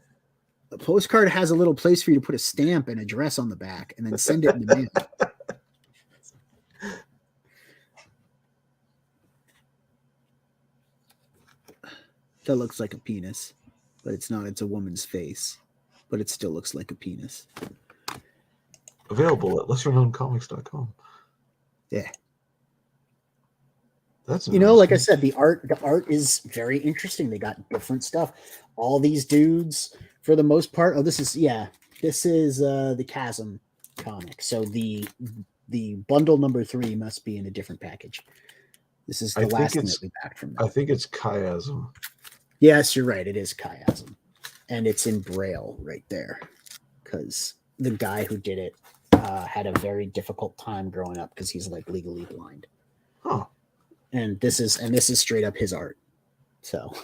A postcard has a little place for you to put a stamp and address on the back and then send it in the mail. That looks like a penis, but it's not. It's a woman's face, but it still looks like a penis. Available at lesserknowncomics.com. Yeah. That's like I said, the art is very interesting. They got different stuff. All these dudes, for the most part. Oh, this is the Chasm comic. So the bundle number 3 must be in a different package. This is the last thing that we backed from them. I think it's Chiasm. Yes, you're right. It is Chiasm, and it's in Braille right there, because the guy who did it had a very difficult time growing up because he's like legally blind. Huh. And this is straight up his art. So,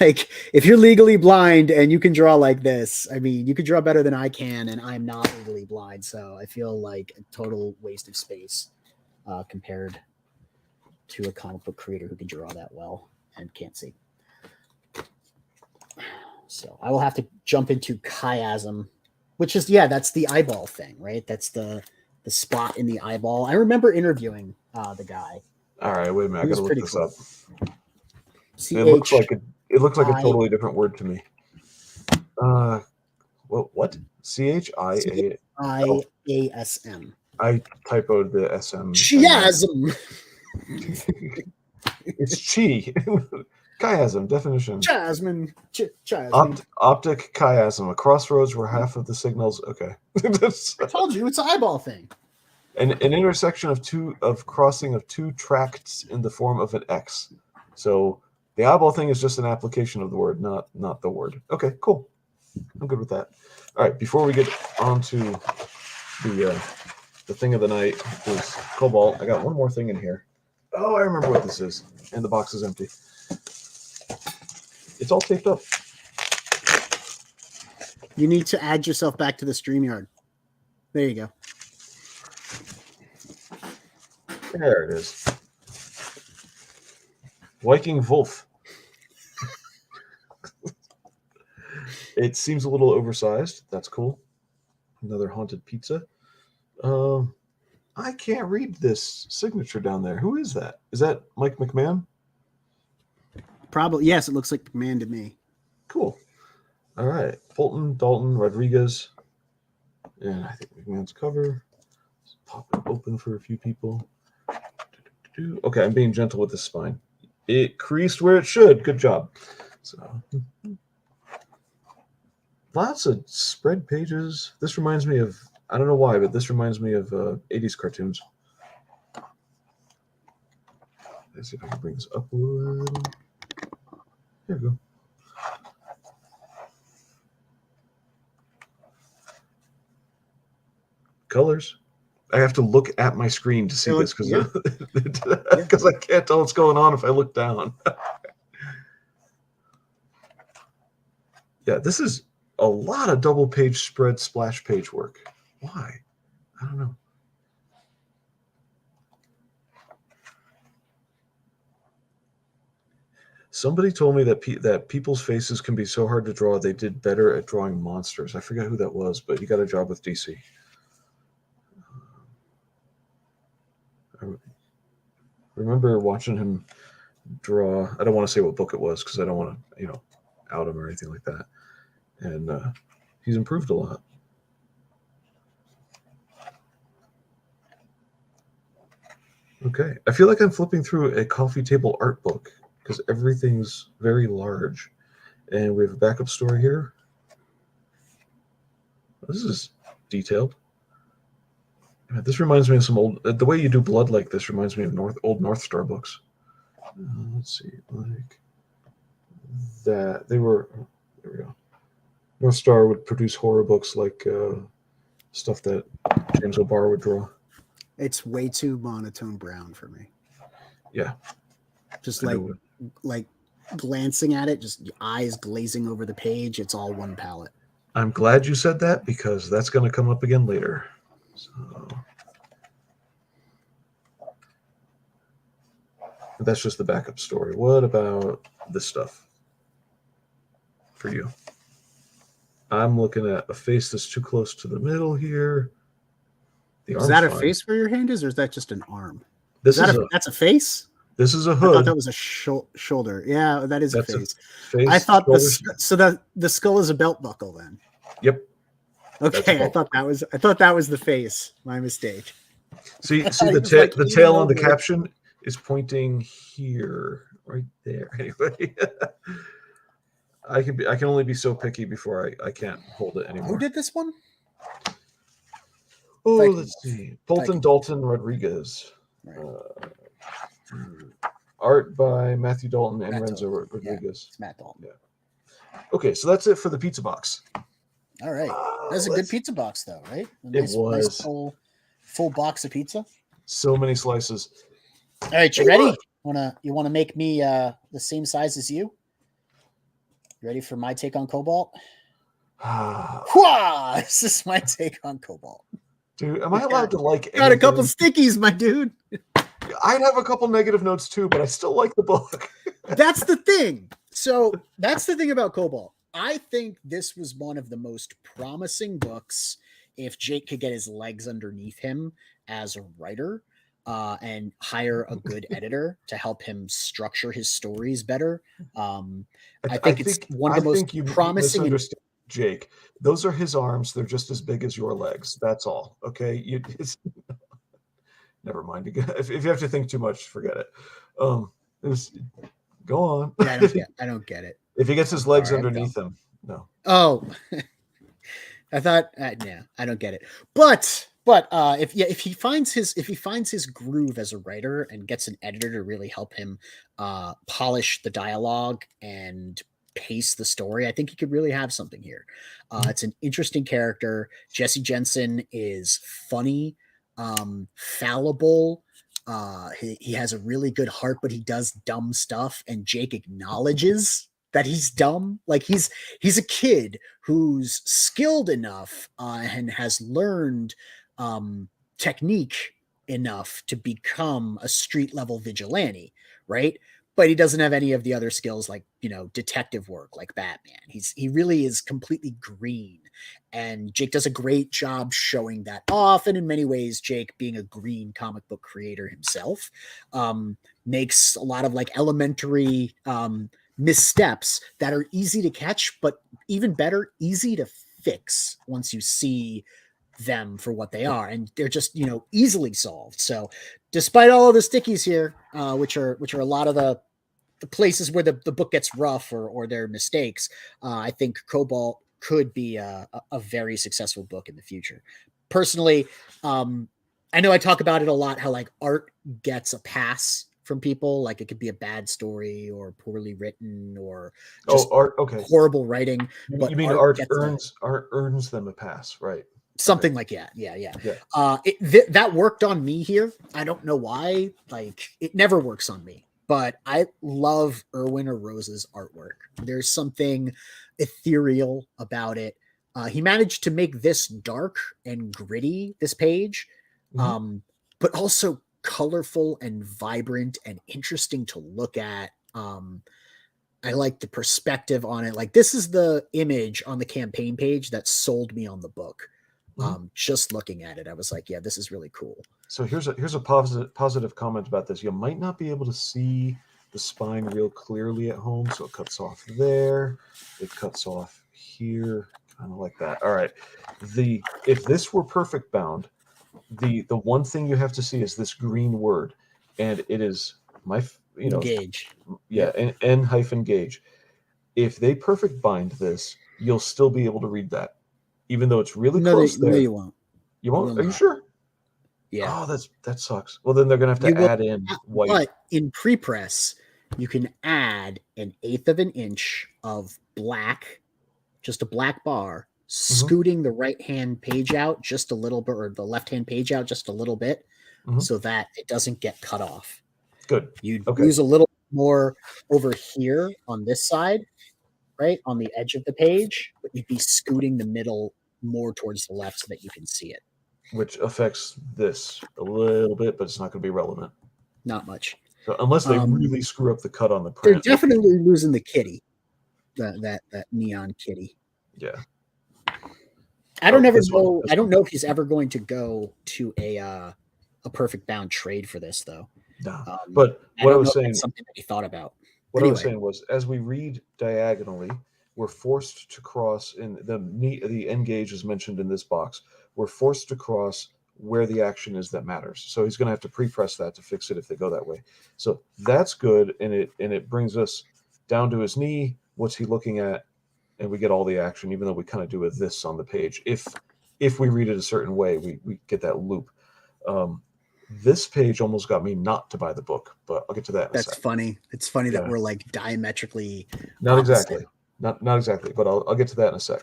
like, if you're legally blind and you can draw like this, I mean, you could draw better than I can, and I'm not legally blind, so I feel like a total waste of space compared to a comic book creator who can draw that well and can't see. So I will have to jump into chiasm, which is, that's the eyeball thing, right? That's the spot in the eyeball. I remember interviewing the guy. All right, wait a minute. I gotta look this up. It looks like a totally different word to me. What? CHIASM. I typoed the SM. Chiasm. It's chi. Chiasm definition. Chiasm. Optic chiasm, a crossroads where half of the signals. Okay. I told you it's an eyeball thing. An intersection of crossing of two tracts in the form of an X. So the eyeball thing is just an application of the word, not the word. Okay, cool. I'm good with that. All right, before we get on to the thing of the night, is Cobalt. I got one more thing in here. Oh, I remember what this is. And the box is empty. It's all taped up. You need to add yourself back to the StreamYard. There you go. There it is. Viking Wolf. It seems a little oversized. That's cool. Another haunted pizza. I can't read this signature down there. Who is that? Is that Mike McMahon? Probably. Yes, it looks like McMahon to me. Cool. All right. Fulton, Dalton, Rodriguez. And I think McMahon's cover. Let's pop it open for a few people. Okay, I'm being gentle with the spine. It creased where it should. Good job. So, lots of spread pages. This reminds me of, I don't know why, but this reminds me of 80s cartoons. Let's see if I can bring this up a little. There we go. Colors. I have to look at my screen to see this because I can't tell what's going on if I look down. Yeah, this is a lot of double page spread splash page work. Why? I don't know. Somebody told me that people's faces can be so hard to draw they did better at drawing monsters. I forget who that was, but he got a job with DC. I remember watching him draw. I don't want to say what book it was because I don't want to, out him or anything like that. And he's improved a lot. Okay, I feel like I'm flipping through a coffee table art book because everything's very large. And we have a backup story here. This is detailed. This reminds me of some old. The way you do blood like this reminds me of old North Star books. Let's see, like that. They were. There we go. North Star would produce horror books like stuff that James O'Barr would draw. It's way too monotone brown for me. Yeah. Just like glancing at it, just eyes glazing over the page. It's all one palette. I'm glad you said that because that's going to come up again later. So that's just the backup story. What about this stuff for you? I'm looking at a face that's too close to the middle here. Is that a face where your hand is, or is that just an arm? That's a face? This is a hood. I thought that was a shoulder. Yeah, that is a face. I thought the skull is a belt buckle then. Yep. Okay, I thought that was the face. My mistake. See the tail on the caption is pointing here, right there. Anyway, I can only be so picky before I can't hold it anymore. Who did this one? Oh, let's see. Fulton, Dalton, Rodriguez. Right. Art by Matthew Dalton and Renzo Rodriguez. It's Matt Dalton. Yeah. Okay, so that's it for the pizza box. All right. That's a good pizza box, though, right? Nice full box of pizza. So many slices. All right, you ready? You wanna make me the same size as you? You ready for my take on Cobalt? This is my take on Cobalt. Dude, am I allowed to like got a couple stickies, my dude? I'd have a couple negative notes too, but I still like the book. That's the thing. So that's the thing about Cobalt. I think this was one of the most promising books if Jake could get his legs underneath him as a writer and hire a good editor to help him structure his stories better. I think it's one of the most promising. You misunderstand Jake. Those are his arms. They're just as big as your legs. That's all. Okay. Never mind. If you have to think too much, forget it. Go on. I don't get it. If he gets his legs underneath him, no. Oh, I thought, yeah, I don't get it. But if he finds his groove as a writer and gets an editor to really help him polish the dialogue and pace the story, I think he could really have something here. It's an interesting character. Jesse Jensen is funny, fallible. He has a really good heart, but he does dumb stuff, and Jake acknowledges that he's dumb. Like he's a kid who's skilled enough and has learned technique enough to become a street level vigilante, right? But he doesn't have any of the other skills like, detective work like Batman. He really is completely green. And Jake does a great job showing that off. And in many ways, Jake, being a green comic book creator himself, makes a lot of like elementary missteps that are easy to catch, but even better, easy to fix once you see them for what they are, and they're just easily solved. So despite all of the stickies here, which are a lot of the places where the book gets rough or their mistakes, I think Cobalt could be a very successful book in the future. Personally, I know I talk about it a lot, how like art gets a pass from people, like it could be a bad story or poorly written or just art, okay, horrible writing. But you mean art earns them a pass, right? Something like that. Yeah. That worked on me here. I don't know why. Like it never works on me, but I love Erwin or Rose's artwork. There's something ethereal about it. He managed to make this dark and gritty, this page, but also colorful and vibrant and interesting to look at. I like the perspective on it. Like this is the image on the campaign page that sold me on the book. Just looking at it, I was like, yeah, this is really cool. So here's a positive comment about this. You might not be able to see the spine real clearly at home, so it cuts off there. It cuts off here, kind of like that. All right. If this were perfect bound, the one thing you have to see is this green word, and it is gauge. Yeah, N-gauge. If they perfect bind this, you'll still be able to read that. Even though it's really close there. No, you won't. You won't? Are you sure? Yeah. Oh, that sucks. Well, then they're going to have to add in white. But in pre-press, you can add 1/8 of an inch of black, just a black bar, scooting the right-hand page out just a little bit, or the left-hand page out just a little bit, so that it doesn't get cut off. Good. You'd use a little more over here on this side, right, on the edge of the page, but you'd be scooting the middle more towards the left so that you can see it. Which affects this a little bit, but it's not going to be relevant. Not much. So unless they really screw up the cut on the print. They're definitely losing the kitty, that neon kitty. Yeah. I don't know if he's ever going to go to a perfect bound trade for this, though. No. But what I was saying, something that he thought about. What I was saying was, as we read diagonally, we're forced to cross in the N-gauge is mentioned in this box. We're forced to cross where the action is that matters. So he's going to have to pre-press that to fix it if they go that way. So that's good, and it brings us down to his knee. What's he looking at? And we get all the action, even though we kind of do this on the page. If we read it a certain way, we get that loop. This page almost got me not to buy the book, but I'll get to that in a second. That's funny. It's funny that we're like diametrically not opposite. Exactly. Not exactly, but I'll get to that in a sec.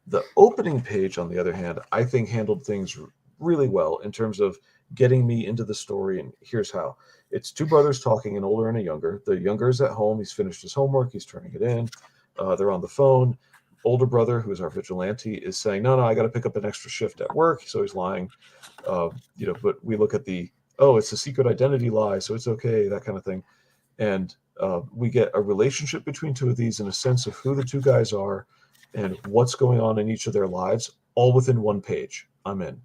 The opening page, on the other hand, I think handled things really well in terms of getting me into the story. And here's how. It's two brothers talking, an older and a younger. The younger is at home. He's finished his homework. He's turning it in. They're on the phone. Older brother, who is our vigilante, is saying, no, I got to pick up an extra shift at work. So he's lying. But we look at it's a secret identity lie, so it's okay, that kind of thing. And we get a relationship between two of these and a sense of who the two guys are and what's going on in each of their lives, all within one page. I'm in.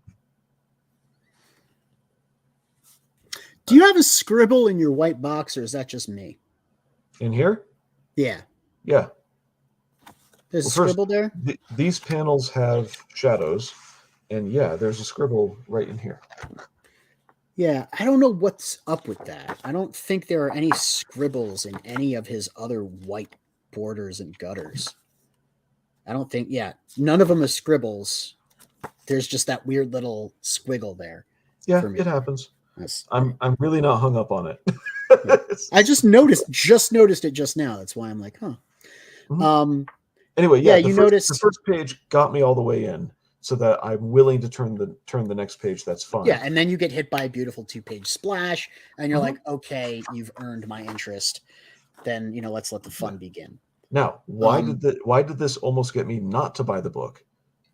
Do you have a scribble in your white box, or is that just me? In here? Yeah. Yeah. There's a scribble there? These panels have shadows, and yeah, there's a scribble right in here. Yeah, I don't know what's up with that. I don't think there are any scribbles in any of his other white borders and gutters. I don't think, none of them are scribbles. There's just that weird little squiggle there. Yeah, it happens. I'm really not hung up on it. Yeah. I just noticed it just now. That's why I'm like, huh. Mm-hmm. Anyway, the first page got me all the way in, so that I'm willing to turn the next page. That's fine. Yeah, and then you get hit by a beautiful 2-page splash, and you're like, okay, you've earned my interest. Then let's let the fun begin. Now, why did this almost get me not to buy the book?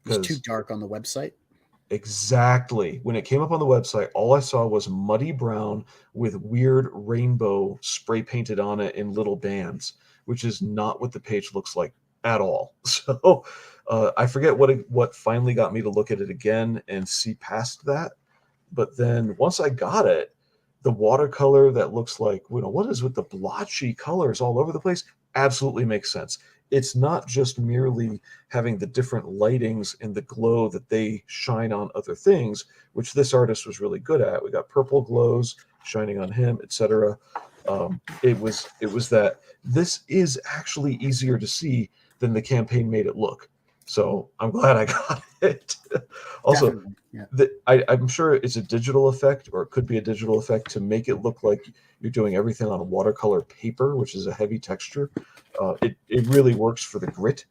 It was too dark on the website. Exactly. When it came up on the website, all I saw was muddy brown with weird rainbow spray painted on it in little bands, which is not what the page looks like at all. So I forget what finally got me to look at it again and see past that. But then once I got it, the watercolor that looks like, what is with the blotchy colors all over the place, absolutely makes sense. It's not just merely having the different lightings and the glow that they shine on other things, which this artist was really good at. We got purple glows shining on him, etc. It was that this is actually easier to see than the campaign made it look. So I'm glad I got it. Also, I'm sure it's a digital effect, or it could be a digital effect, to make it look like you're doing everything on watercolor paper, which is a heavy texture. It really works for the grit.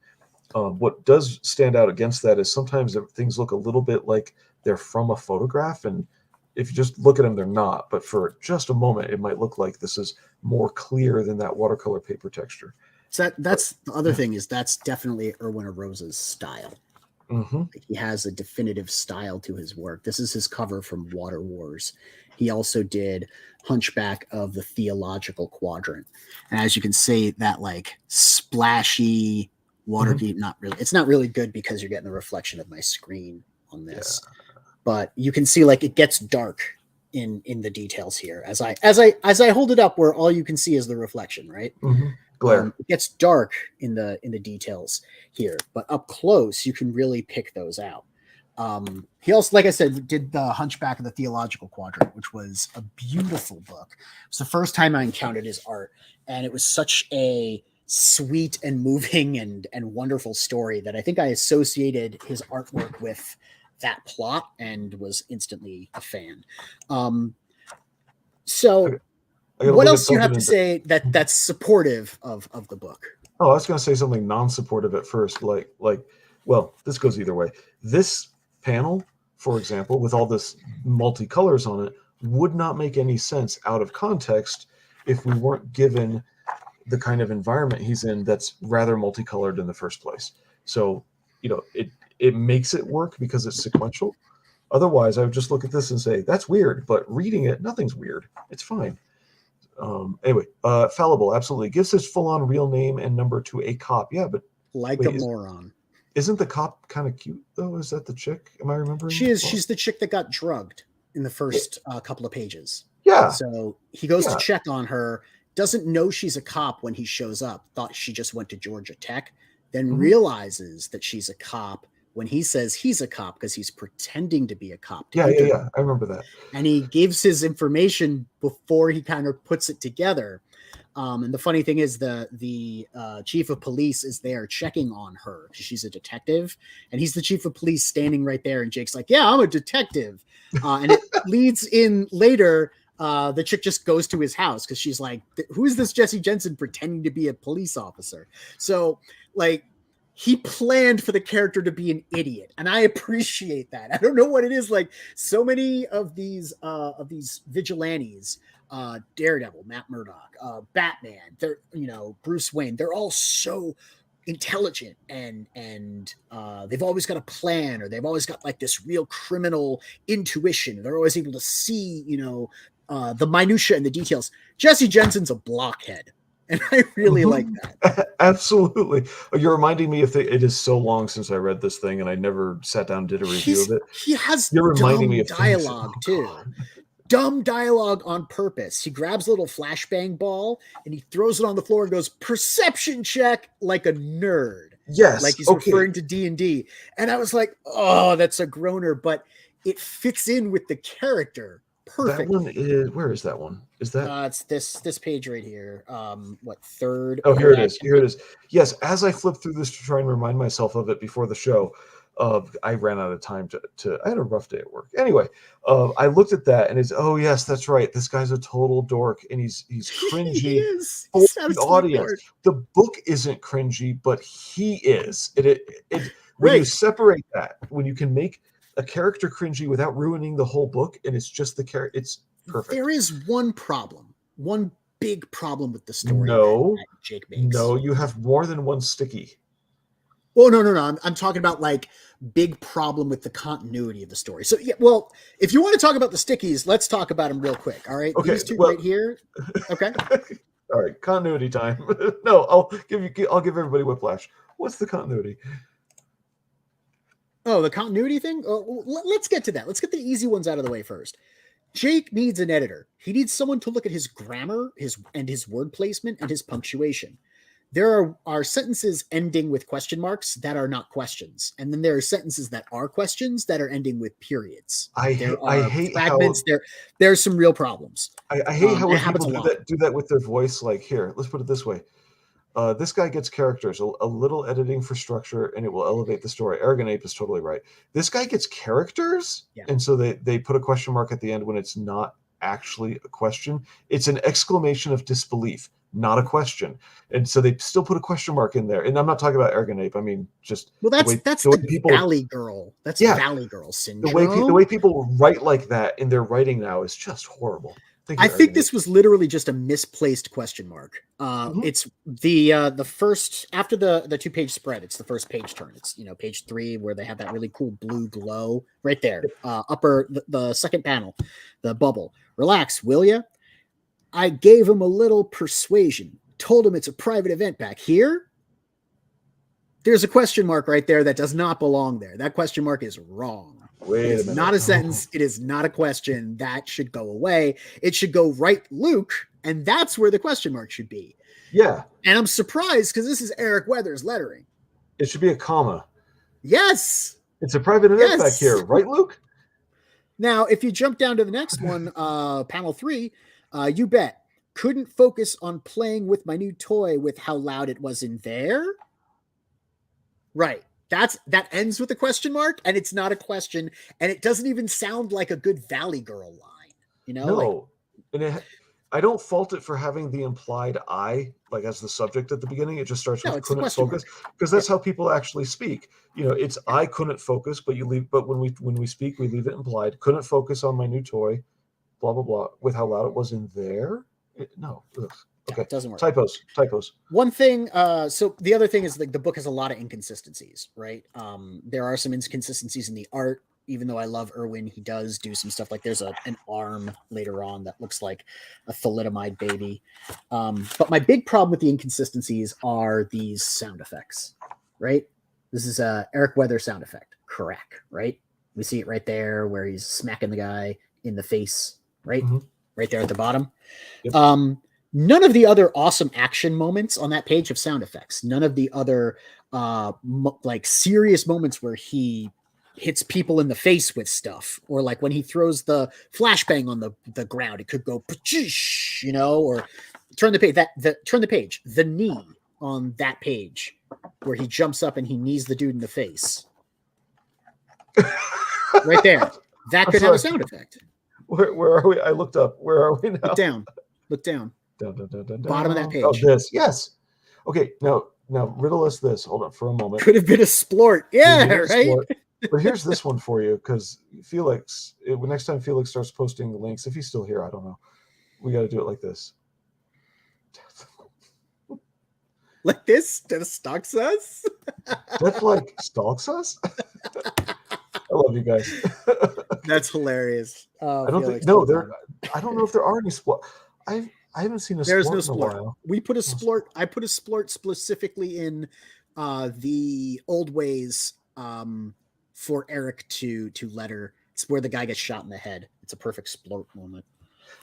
What does stand out against that is sometimes things look a little bit like they're from a photograph, and if you just look at them, they're not. But for just a moment, it might look like this is more clear than that watercolor paper texture. So that's the other thing, is that's definitely Erwin Rose's style. Mm-hmm. He has a definitive style to his work. This is his cover from Water Wars. He also did Hunchback of the Theological Quadrant. And as you can see, that like splashy water deep, it's not really good because you're getting the reflection of my screen on this. Yeah. But you can see like it gets dark in the details here as I hold it up, where all you can see is the reflection, right? Mm-hmm. Glare. It gets dark in the details here, but up close you can really pick those out. He also, like I said, did the Hunchback of the Theological Quadrant, which was a beautiful book. It was the first time I encountered his art, and it was such a sweet and moving and wonderful story that I think I associated his artwork with that plot and was instantly a fan. So what else do you have to say that's supportive of the book? Oh, I was going to say something non-supportive at first, well, this goes either way. This panel, for example, with all this multicolors on it, would not make any sense out of context if we weren't given the kind of environment he's in that's rather multicolored in the first place. So, it makes it work because it's sequential. Otherwise, I would just look at this and say, that's weird, but reading it, nothing's weird. It's fine. Anyway, Fallible absolutely gives his full-on real name and number to a cop. Yeah, but moron. Isn't the cop kind of cute though? Is that the chick? Am I remembering? She is. She's the chick that got drugged in the first couple of pages. Yeah. So he goes to check on her. Doesn't know she's a cop when he shows up. Thought she just went to Georgia Tech. Then realizes that she's a cop when he says he's a cop because he's pretending to be a cop. Yeah. I remember that. And he gives his information before he kind of puts it together. And the funny thing is the chief of police is there checking on her because she's a detective, and he's the chief of police standing right there. And Jake's like, yeah, I'm a detective. And it leads in later. The chick just goes to his house because she's like, who is this Jesse Jensen pretending to be a police officer? So like he planned for the character to be an idiot, and I appreciate that. I don't know what it is, like so many of these vigilantes, Daredevil, Matt Murdock, Batman, they're, you know, Bruce Wayne, they're all so intelligent and they've always got a plan, or they've always got like this real criminal intuition. They're always able to see, you know, the minutia and the details. Jesse Jensen's a blockhead. And I really like that. Absolutely. You're reminding me it is so long since I read this thing, and I never sat down and did a review of it. He has You're reminding me of dialogue things. too. Dumb dialogue on purpose. He grabs a little flashbang ball and he throws it on the floor and goes, "Perception check," like a nerd. Yes. Like he's referring to D&D. And I was like, oh, that's a groaner, but it fits in with the character. Perfect. That one is, where is that one? Is that it's this page right here. What, third? Oh, here it is. Here it is. Yes, as I flipped through this to try and remind myself of it before the show, I ran out of time to I had a rough day at work. Anyway, I looked at that and it's, oh yes, that's right. This guy's a total dork and he's cringy He is. for the audience. Dork. The book isn't cringy, but he is. When you separate that, when you can make a character cringy without ruining the whole book, and it's just the character, it's perfect. There is one big problem with the story. No, that Jake makes. No, you have more than one sticky. Oh, no. I'm talking about like big problem with the continuity of the story. So yeah, well, if you want to talk about the stickies, let's talk about them real quick. All right, okay, these two right here. Okay. All right, continuity time. No, I'll give everybody whiplash. What's the continuity? Oh, the continuity thing? Oh, let's get to that. Let's get the easy ones out of the way first. Jake needs an editor. He needs someone to look at his grammar, his word placement, and his punctuation. There are sentences ending with question marks that are not questions. And then there are sentences that are questions that are ending with periods. I hate fragments. There's some real problems. I hate how people do that with their voice. Like, here, let's put it this way. This guy gets characters, a little editing for structure, and it will elevate the story. Arrogant Ape is totally right. This guy gets characters, and so they put a question mark at the end when it's not actually a question. It's an exclamation of disbelief, not a question. And so they still put a question mark in there. And I'm not talking about Arrogant Ape. I mean, just that's the Valley Girl. That's Valley Girl syndrome. The way people write like that in their writing now is just horrible. I think this was literally just a misplaced question mark. It's the first, after the 2-page spread, it's the first page turn. It's, you know, page 3 where they have that really cool blue glow right there. The second panel, the bubble. Relax, will ya? I gave him a little persuasion. Told him it's a private event back here. There's a question mark right there that does not belong there. That question mark is wrong. Wait a minute. Not a sentence. It is not a question. That should go away. It should go right, Luke, and that's where the question mark should be. Yeah. And I'm surprised because this is Eric Weathers lettering. It should be a comma. Yes. It's a private event back here, right, Luke? Now, if you jump down to the next one, panel 3, you bet. Couldn't focus on playing with my new toy with how loud it was in there. Right. That ends with a question mark, and it's not a question, and it doesn't even sound like a good Valley Girl line, you know? No, and I don't fault it for having the implied I, like as the subject at the beginning. It just starts with couldn't focus, because that's how people actually speak. You know, it's I couldn't focus, but when we speak, we leave it implied. Couldn't focus on my new toy, blah blah blah, with how loud it was in there. No. Ugh. Okay. It doesn't work. Typos. One thing, so the other thing is, like, the book has a lot of inconsistencies, right? There are some inconsistencies in the art, even though I love Irwin, he does do some stuff. Like there's an arm later on that looks like a thalidomide baby. But my big problem with the inconsistencies are these sound effects, right? This is a Eric Weather sound effect, crack, right? We see it right there where he's smacking the guy in the face, right? Mm-hmm. Right there at the bottom. Yep. None of the other awesome action moments on that page have sound effects. None of the other like serious moments where he hits people in the face with stuff, or like when he throws the flashbang on the ground, it could go, you know, or turn the page. The knee on that page where he jumps up and he knees the dude in the face. Right there. That could have a sound effect. Where are we? I looked up. Where are we now? Look down. Down. Bottom of that page. Oh, this. Yes. Okay. Now, Now riddle us this. Hold on for a moment. Could have been a splort. Could have Yeah, been a right. splort. But here's this one for you, because Felix, next time Felix starts posting the links, if he's still here, I don't know. We got to do it like this. Like this that stalks us. That's like stalks us. I love you guys. That's hilarious. I don't think no. There. I don't know if there are any splort. I haven't seen a There's splort no in a splort. while. We put a splort. I put a splort specifically in the old ways for Eric to letter. It's where the guy gets shot in the head. It's a perfect splort moment.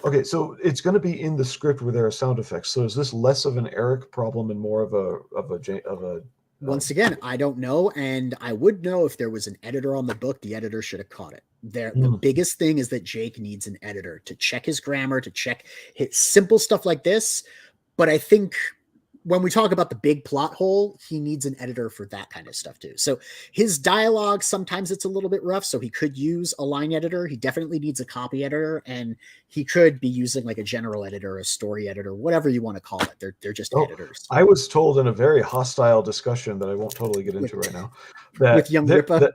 Okay, so it's going to be in the script where there are sound effects. So is this less of an Eric problem and more of a Once again, I don't know, and I would know if there was an editor on the book. The editor should have caught it. The biggest thing is that Jake needs an editor to check his grammar, to check his simple stuff like this. But I think when we talk about the big plot hole, he needs an editor for that kind of stuff too. So his dialogue, sometimes it's a little bit rough. So he could use a line editor. He definitely needs a copy editor, and he could be using like a general editor, a story editor, whatever you want to call it. They're just editors. I was told in a very hostile discussion that I won't totally get into right now that with young Ripa,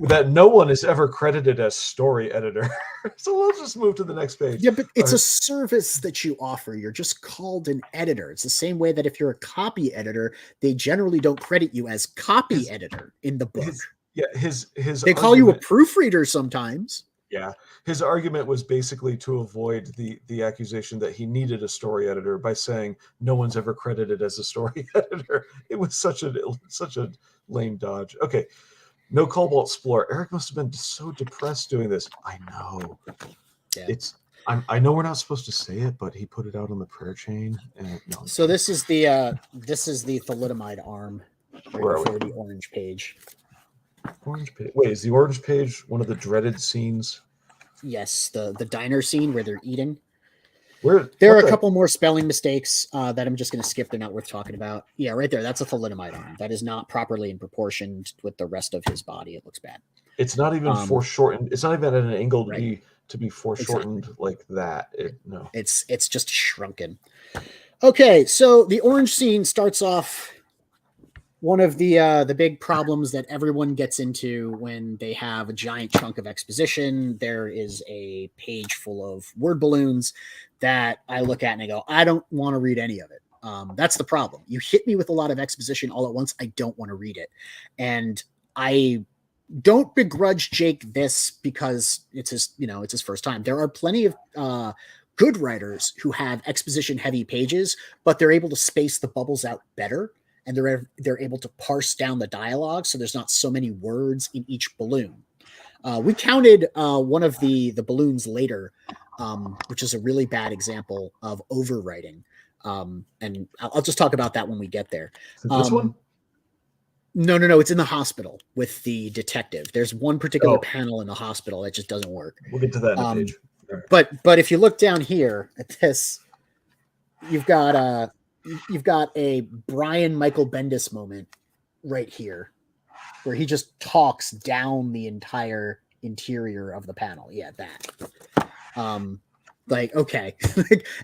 that no one is ever credited as story editor. So we'll just move to the next page. Yeah, but it's a service that you offer. You're just called an editor. It's the same way that if you're a copy editor, they generally don't credit you as copy editor in the book. His they call you a proofreader sometimes. Yeah, his argument was basically to avoid the accusation that he needed a story editor by saying no one's ever credited as a story editor. It was such a lame dodge. Okay, no COBALT splore. Eric must have been so depressed doing this. I know. Yeah. I know we're not supposed to say it, but he put it out on the prayer chain. And no. So this is the thalidomide arm right before the orange page. Orange page. Wait, is the orange page one of the dreaded scenes? Yes, the diner scene where they're eating. There are a couple more spelling mistakes that I'm just going to skip. They're not worth talking about. Yeah, right there. That's a thalidomide arm. That is not properly in proportion with the rest of his body. It looks bad. It's not even foreshortened. It's not even at an angle to be foreshortened like that. No. It's just shrunken. Okay, so the orange scene starts off. One of the big problems that everyone gets into when they have a giant chunk of exposition, there is a page full of word balloons that I look at and I go, I don't want to read any of it. That's the problem. You hit me with a lot of exposition all at once. I don't want to read it. And I don't begrudge Jake this because it's his first time. There are plenty of good writers who have exposition heavy pages, but they're able to space the bubbles out better. And they're able to parse down the dialogue, so there's not so many words in each balloon. We counted one of the balloons later, which is a really bad example of overwriting. And I'll just talk about that when we get there. This one? No. It's in the hospital with the detective. There's one particular panel in the hospital that just doesn't work. We'll get to that in a page. Right. But if you look down here at this, you've got a Brian Michael Bendis moment right here where he just talks down the entire interior of the panel. Yeah, that. Okay.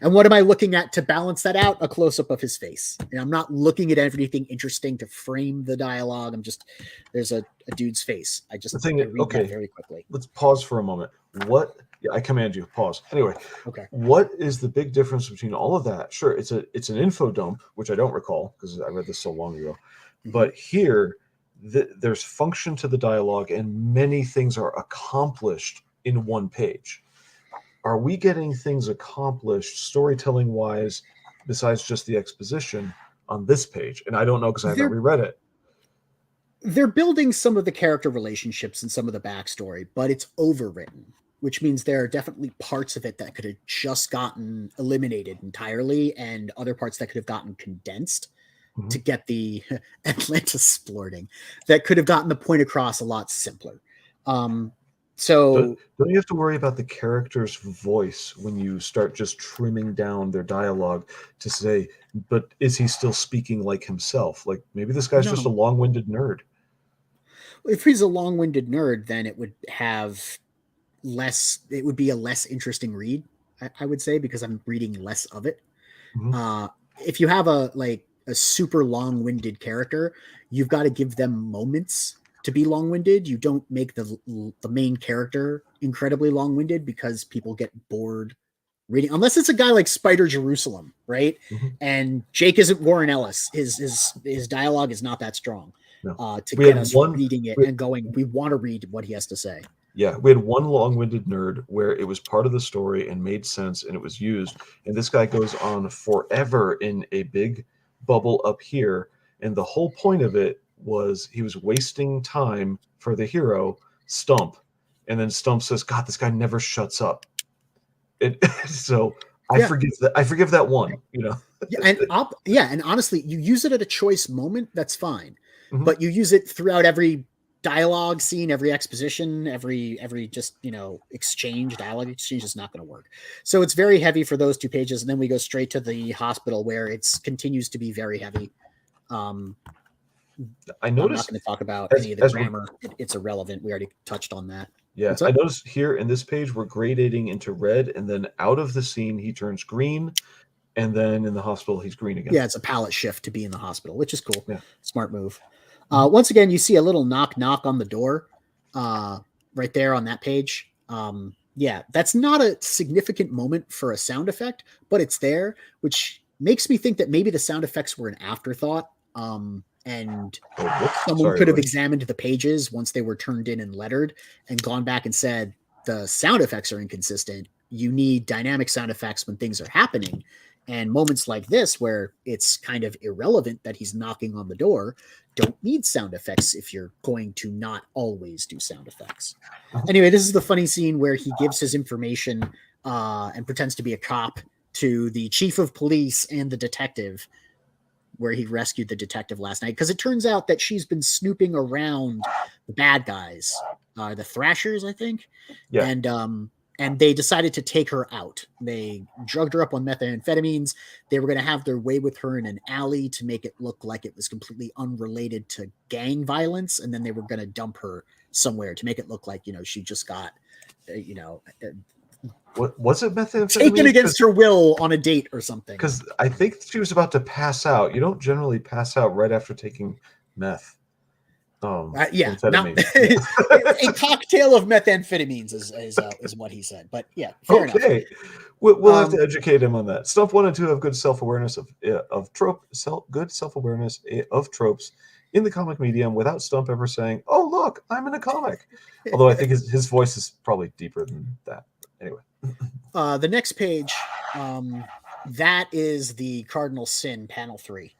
And what am I looking at to balance that out? A close-up of his face. And I'm not looking at anything interesting to frame the dialogue. There's a dude's face. I read that very quickly. Let's pause for a moment. Yeah, I command you, pause. Anyway, okay. What is the big difference between all of that? Sure, it's an info dump, which I don't recall because I read this so long ago. Mm-hmm. But here, there's function to the dialogue, and many things are accomplished in one page. Are we getting things accomplished storytelling-wise, besides just the exposition on this page? And I don't know because I haven't reread it. They're building some of the character relationships and some of the backstory, but it's overwritten, which means there are definitely parts of it that could have just gotten eliminated entirely and other parts that could have gotten condensed to get the Atlanta splorting that could have gotten the point across a lot simpler. So don't you have to worry about the character's voice when you start just trimming down their dialogue to say, but is he still speaking like himself? Like maybe this guy's just a long-winded nerd. If he's a long-winded nerd, then it would be a less interesting read, I would say, because I'm reading less of it. Mm-hmm. If you have a a super long-winded character, you've got to give them moments to be long-winded. You don't make the main character incredibly long-winded because people get bored reading, unless it's a guy like Spider Jerusalem, right? Mm-hmm. And Jake isn't Warren Ellis. His dialogue is not that strong to We get had us one- reading it and going, we want to read what he has to say. Yeah, we had one long-winded nerd where it was part of the story and made sense and it was used. And this guy goes on forever in a big bubble up here. And the whole point of it was he was wasting time for the hero, Stump. And then Stump says, God, this guy never shuts up. So I forgive that one, you know. And honestly, you use it at a choice moment, that's fine. Mhm. But you use it throughout every dialogue scene, every exposition, every just, you know, dialogue exchange is not going to work. So it's very heavy for those 2 pages, and then we go straight to the hospital where it continues to be very heavy. I noticed, I'm not going to talk about any of the grammar. It's irrelevant. We already touched on that. Yeah, I noticed here in this page we're gradating into red, and then out of the scene he turns green, and then in the hospital he's green again. Yeah, it's a palette shift to be in the hospital, which is cool. Yeah. Smart move. Once again, you see a little knock on the door right there on that page. Yeah, that's not a significant moment for a sound effect, but it's there, which makes me think that maybe the sound effects were an afterthought. And someone could have examined the pages once they were turned in and lettered and gone back and said, the sound effects are inconsistent. You need dynamic sound effects when things are happening. And moments like this, where it's kind of irrelevant that he's knocking on the door, don't need sound effects if you're going to not always do sound effects. Anyway, this is the funny scene where he gives his information and pretends to be a cop to the chief of police and the detective, where he rescued the detective last night, because it turns out that she's been snooping around the bad guys, the Thrashers, I think. Yeah. And they decided to take her out. They drugged her up on methamphetamines. They were going to have their way with her in an alley to make it look like it was completely unrelated to gang violence. And then they were going to dump her somewhere to make it look like, you know, she just got, you know, what was it, methamphetamine? Taken against her will on a date or something. Because I think she was about to pass out. You don't generally pass out right after taking meth. A cocktail of methamphetamines is what he said. But yeah, fair enough. We'll have to educate him on that. Stump 1 and 2 have good self-awareness good self-awareness of tropes in the comic medium without Stump ever saying, "Oh, look, I'm in a comic." Although I think his voice is probably deeper than that. Anyway. The next page, that is the Cardinal Sin, panel 3.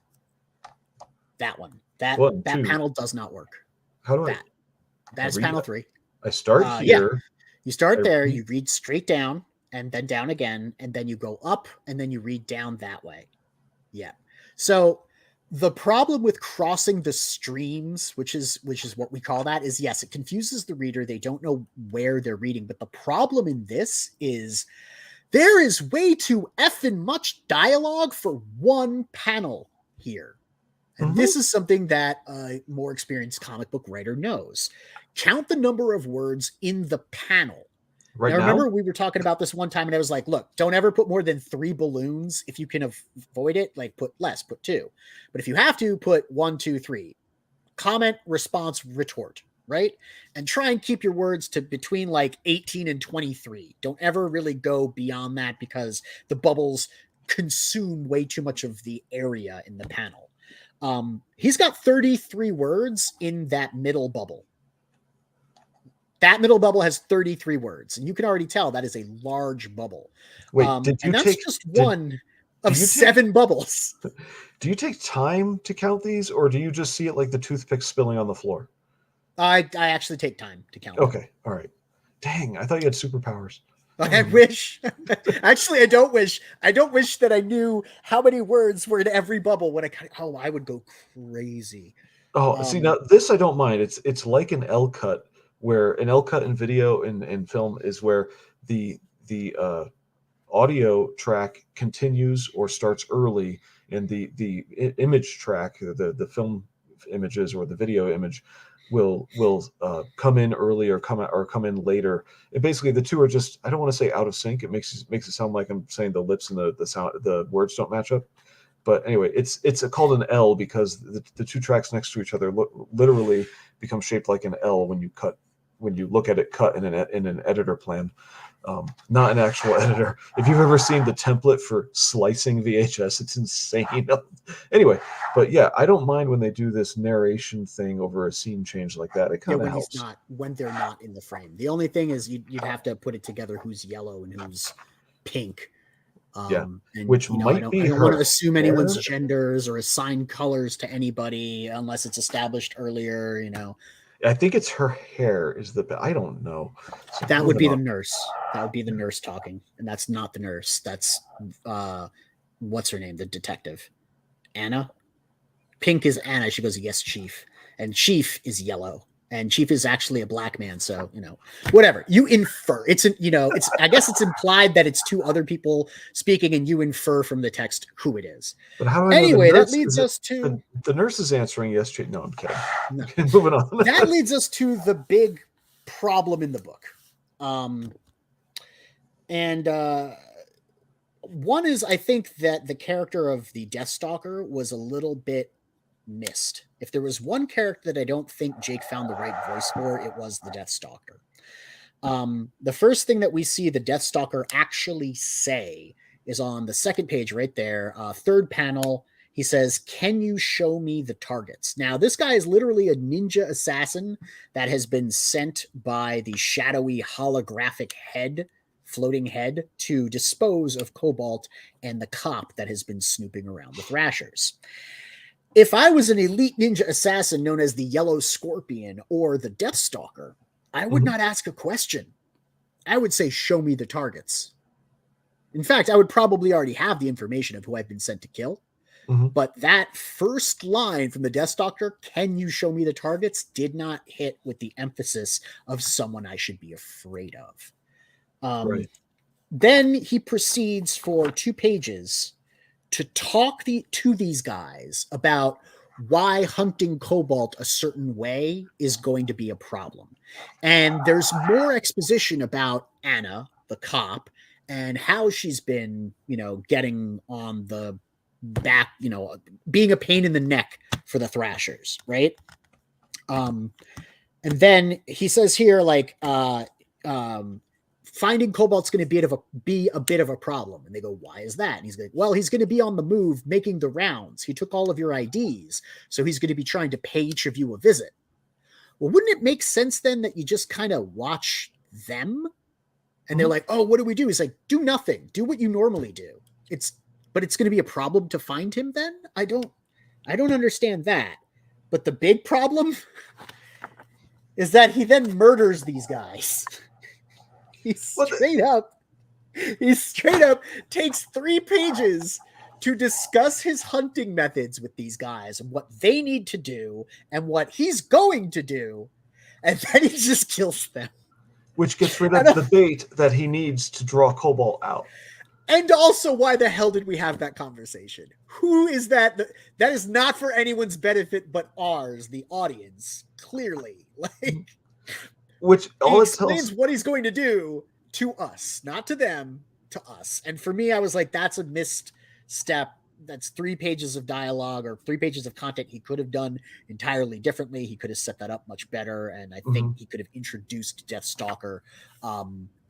That one. That panel does not work. How do That's panel 3. I start here. Yeah. You start there, you read straight down, and then down again, and then you go up, and then you read down that way. Yeah. So the problem with crossing the streams, which is what we call that, is yes, it confuses the reader. They don't know where they're reading. But the problem in this is there is way too effing much dialogue for one panel here. And this is something that a more experienced comic book writer knows. Count the number of words in the panel. Now, remember, we were talking about this one time, and I was like, look, don't ever put more than 3 balloons. If you can avoid it, like put less, put 2. But if you have to, put 1, 2, 3. Comment, response, retort, right? And try and keep your words to between like 18 and 23. Don't ever really go beyond that because the bubbles consume way too much of the area in the panel. He's got 33 words in that middle bubble. That middle bubble has 33 words, and you can already tell that is a large bubble. Wait, that's just one of 7 bubbles. Do you take time to count these, or do you just see it like the toothpick spilling on the floor? I actually take time to count. Okay, all right. Dang, I thought you had superpowers. I wish. Actually, I don't wish. I don't wish that I knew how many words were in every bubble. I would go crazy. Oh, see, now this I don't mind. It's like an L cut, where an L cut in video and film is where the audio track continues or starts early, and the image track, the film images or the video image, will come in early or come in later. And basically, the two are just, I don't want to say out of sync. It makes it sound like I'm saying the lips and the sound, the words don't match up. But anyway, it's called an L because the two tracks next to each other literally become shaped like an L when you look at it cut in an editor plan, not an actual editor. If you've ever seen the template for slicing VHS, it's insane. Anyway, but yeah, I don't mind when they do this narration thing over a scene change like that. It kind of helps. When they're not in the frame. The only thing is you'd have to put it together who's yellow and who's pink. And, which might I don't be want to assume anyone's genders or assign colors to anybody unless it's established earlier. I think it's her hair is I don't know. So that would be the nurse. That would be the nurse talking, and that's not the nurse. That's what's her name? The detective, Anna. Pink is Anna. She goes, "Yes, Chief," and Chief is yellow. And Chief is actually a black man, so whatever you infer. It's I guess it's implied that it's two other people speaking, and you infer from the text who it is. But how do I anyway, that leads us to the nurse is answering yes. No, I'm kidding. No. Moving on. That leads us to the big problem in the book, and one is I think that the character of the Deathstalker was a little bit missed. If there was one character that I don't think Jake found the right voice for, it was the Deathstalker. The first thing that we see the Deathstalker actually say is on the second page right there, third panel. He says, "Can you show me the targets?" Now, this guy is literally a ninja assassin that has been sent by the shadowy holographic floating head to dispose of Cobalt and the cop that has been snooping around the Thrashers. If I was an elite ninja assassin known as the Yellow Scorpion or the Deathstalker, I would not ask a question. I would say, "Show me the targets." In fact, I would probably already have the information of who I've been sent to kill. But that first line from the Deathstalker, "Can you show me the targets?" did not hit with the emphasis of someone I should be afraid of. Right. Then he proceeds for 2 pages to talk to these guys about why hunting Cobalt a certain way is going to be a problem. And there's more exposition about Anna, the cop, and how she's been, getting on the back, being a pain in the neck for the Thrashers, right? And then he says here, finding Cobalt's going to be a bit of a problem. And they go, "Why is that?" And he's like, "Well, he's going to be on the move, making the rounds. He took all of your IDs, so he's going to be trying to pay each of you a visit." Well, wouldn't it make sense then that you just kind of watch them? And they're like, "Oh, what do we do?" He's like, "Do nothing. Do what you normally do." But it's going to be a problem to find him then? I don't understand that. But the big problem is that he then murders these guys. He straight up takes 3 pages to discuss his hunting methods with these guys and what they need to do and what he's going to do. And then he just kills them. Which gets rid of the bait that he needs to draw Cobalt out. And also, why the hell did we have that conversation? Who is that? That is not for anyone's benefit but ours, the audience, clearly. Which all explains what he's going to do to us, not to them, to us. And for me, I was like, that's a missed step. That's 3 pages of dialogue or 3 pages of content he could have done entirely differently. He could have set that up much better. And I think he could have introduced Deathstalker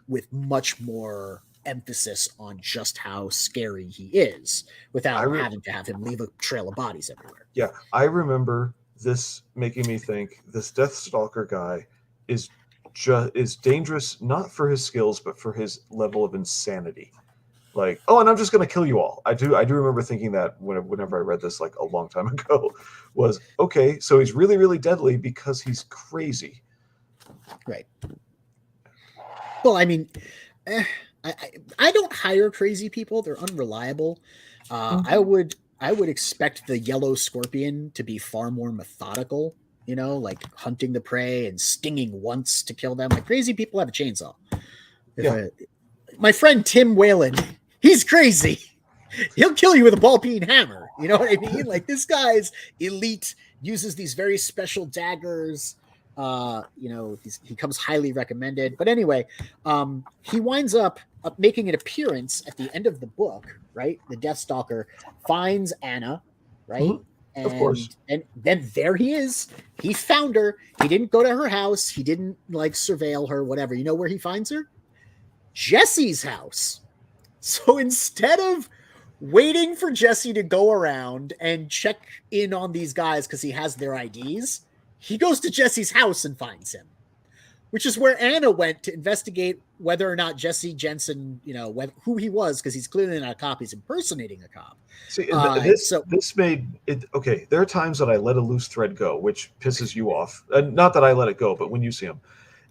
with much more emphasis on just how scary he is without having to have him leave a trail of bodies everywhere. Yeah, I remember this making me think this Deathstalker guy is dangerous, not for his skills, but for his level of insanity. Like, "Oh, and I'm just going to kill you all." I do remember thinking that whenever I read this like a long time ago, was okay. So he's really, really deadly because he's crazy. Right. Well, I mean, I don't hire crazy people. They're unreliable. I would expect the Yellow Scorpion to be far more methodical, like hunting the prey and stinging once to kill them. Like, crazy people have a chainsaw. My friend Tim Whalen, he's crazy. He'll kill you with a ball-peen hammer. You know what I mean? Like, this guy's elite, uses these very special daggers. He comes highly recommended. But anyway, he winds up making an appearance at the end of the book, right? The Deathstalker finds Anna, right? Mm-hmm. Of course. And then there he is. He found her. He didn't go to her house. He didn't like surveil her, whatever. You know where he finds her? Jesse's house. So instead of waiting for Jesse to go around and check in on these guys because he has their IDs, he goes to Jesse's house and finds him, which is where Anna went to investigate whether or not Jesse Jensen, who he was, because he's clearly not a cop. He's impersonating a cop. See, this made it okay. There are times that I let a loose thread go, which pisses you off. Not that I let it go, but when you see them,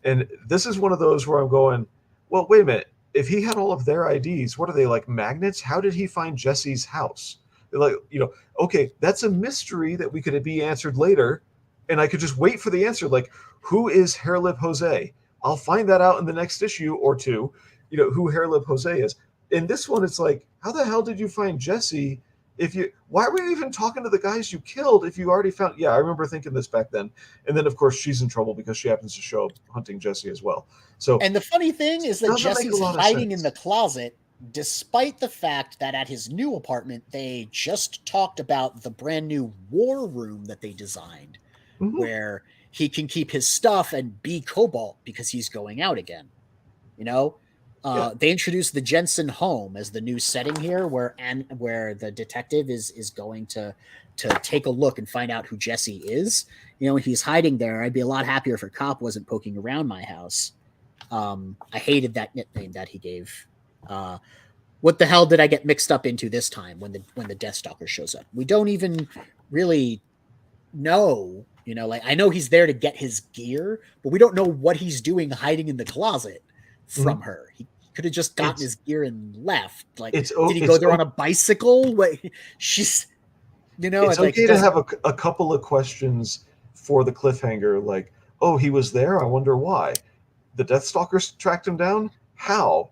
and this is one of those where I'm going, well, wait a minute. If he had all of their IDs, what are they, like magnets? How did he find Jesse's house? They're like, okay, that's a mystery that we could be answered later, and I could just wait for the answer. Like, who is Hairlip Jose? I'll find that out in the next issue or two. Who Hairlip Jose is. In this one, it's like, how the hell did you find Jesse? Why were you even talking to the guys you killed if you already found? Yeah, I remember thinking this back then. And then, of course, she's in trouble because she happens to show up hunting Jesse as well. So, and the funny thing is that Jesse's hiding in the closet, despite the fact that at his new apartment, they just talked about the brand new war room that they designed, where he can keep his stuff and be COBALT because he's going out again. They introduced the Jensen home as the new setting here, where the detective is going to take a look and find out who Jesse is. He's hiding there. I'd be a lot happier if a cop wasn't poking around my house. I hated that nickname that he gave. What the hell did I get mixed up into this time when the Deathstalker shows up? We don't even really know. I know he's there to get his gear, but we don't know what he's doing hiding in the closet from her. He could have just gotten his gear and left. Like, did he go there on a bicycle? She's, it's okay to have a couple of questions for the cliffhanger. Like, oh, he was there. I wonder why. The Deathstalkers tracked him down. How?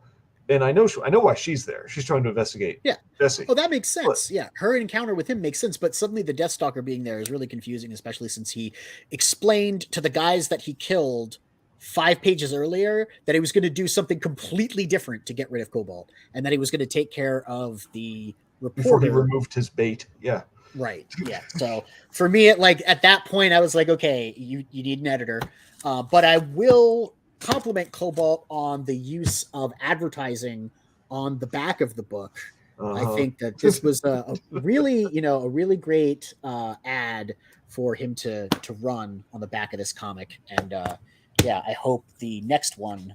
And I know why she's there. She's trying to investigate. Yeah, Jesse. Oh, that makes sense. Yeah, her encounter with him makes sense. But suddenly, the Deathstalker being there is really confusing, especially since he explained to the guys that he killed 5 pages earlier that he was going to do something completely different to get rid of COBALT, and that he was going to take care of the reporter before he removed his bait. Yeah. Right. Yeah. So for me, at that point, I was like, okay, you need an editor. But I will compliment COBALT on the use of advertising on the back of the book. I think that this was a really great ad for him to run on the back of this comic. And I hope the next one,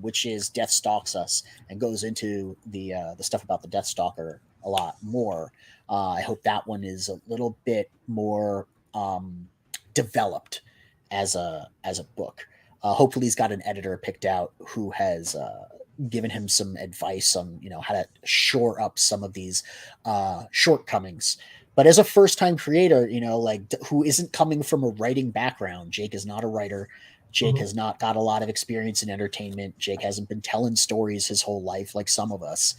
which is Death Stalks Us and goes into the stuff about the Deathstalker a lot more. I hope that one is a little bit more developed as a book. Hopefully he's got an editor picked out who has given him some advice on how to shore up some of these shortcomings. But as a first-time creator, who isn't coming from a writing background, Jake is not a writer. Jake has not got a lot of experience in entertainment. Jake hasn't been telling stories his whole life like some of us.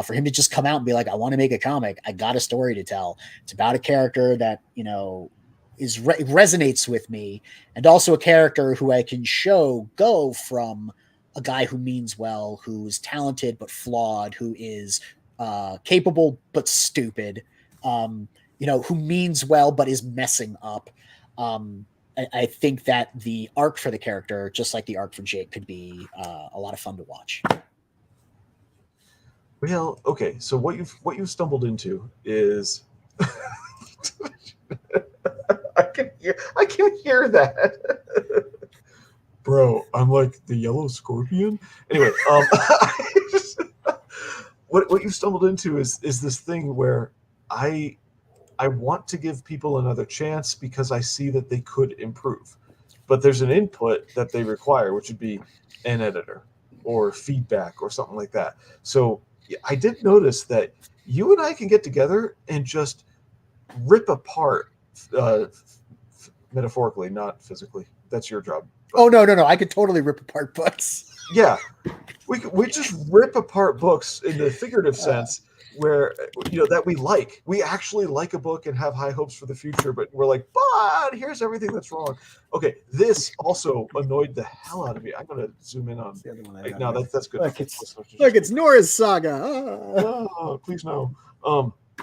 For him to just come out and be like, I want to make a comic. I got a story to tell. It's about a character that, resonates with me, and also a character who I can show go from a guy who means well, who's talented but flawed, who is capable but stupid, who means well but is messing up. I think that the arc for the character, just like the arc for Jake, could be a lot of fun to watch. Well, okay. So what you've stumbled into is I can hear that. Bro, I'm like the yellow scorpion. Anyway, what you've stumbled into is this thing where I want to give people another chance because I see that they could improve. But there's an input that they require, which would be an editor or feedback or something like that. So I did notice that you and I can get together and just rip apart, metaphorically, not physically. That's your job. Oh, no. I could totally rip apart books. Yeah. We just rip apart books in the figurative sense where that we actually like a book and have high hopes for the future, but we're like, but here's everything that's wrong. Okay, this also annoyed the hell out of me. I'm gonna zoom in on. That's the other one I Like, got no, here. that's good. Look, Enough. it's Nora's Saga. Ah. No, please no.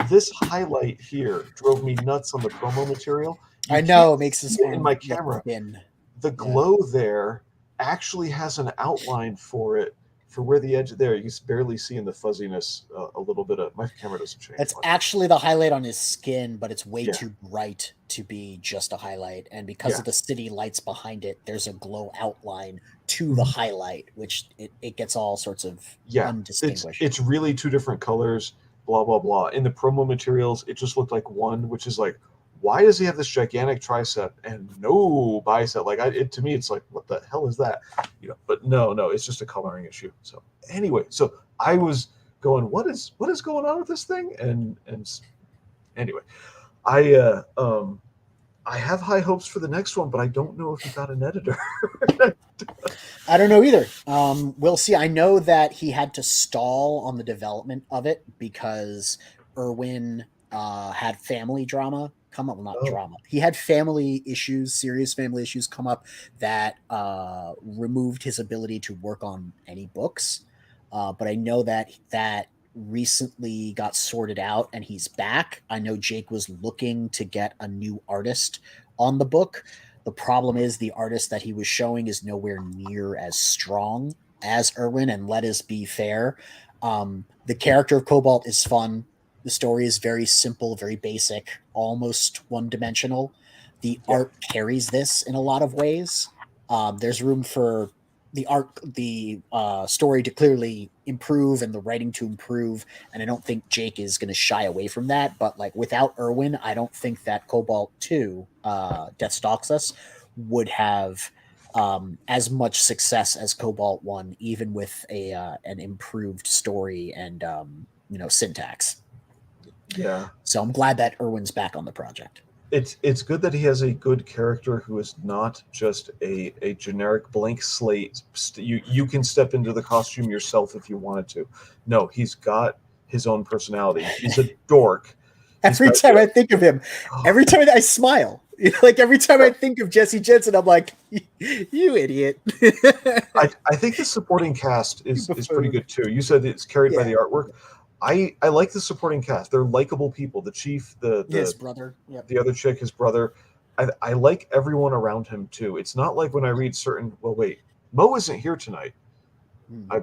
This highlight here drove me nuts on the promo material. You I can't know it makes see his it in arm my look camera. thin. The glow there actually has an outline for it, for where the edge there. You can barely see in the fuzziness a little bit of. My camera doesn't change That's much. actually the highlight on his skin, but it's way Yeah. too bright to be just a highlight. And because of the city lights behind it, there's a glow outline to the highlight, which it gets all sorts of undistinguished. It's really two different colors. Blah blah blah. In the promo materials, it just looked like one, which is like, why does he have this gigantic tricep and no bicep? Like, to me, it's like, what the hell is that? But no, it's just a coloring issue. So anyway, so I was going, what is going on with this thing? And anyway, I have high hopes for the next one, but I don't know if he got an editor. I don't know either. We'll see. I know that he had to stall on the development of it because Irwin had family drama come up. Well, not drama. He had family issues, serious family issues come up that removed his ability to work on any books. But I know that recently got sorted out and he's back. I know Jake was looking to get a new artist on the book. The problem is the artist that he was showing is nowhere near as strong as Irwin. And let us be fair, the character of Cobalt is fun. The story is very simple, very basic, almost one-dimensional. The art carries this in a lot of ways. There's room for the story to clearly improve and the writing to improve, and I don't think Jake is going to shy away from that. But like without Irwin, I don't think that Cobalt 2, Death Stalks Us, would have as much success as Cobalt 1, even with an improved story and syntax. Yeah. So I'm glad that Irwin's back on the project. It's good that he has a good character who is not just a generic blank slate. You can step into the costume yourself if you wanted to. No, he's got his own personality. He's a dork. Every time I think of him, every time I smile. Like every time I think of Jesse Jensen, I'm like, you idiot. I think the supporting cast is pretty good too. You said it's carried by the artwork. I like the supporting cast. They're likable people. The chief, his brother, the other chick, his brother. I like everyone around him too. It's not like when I read certain. Well, wait, Mo isn't here tonight. I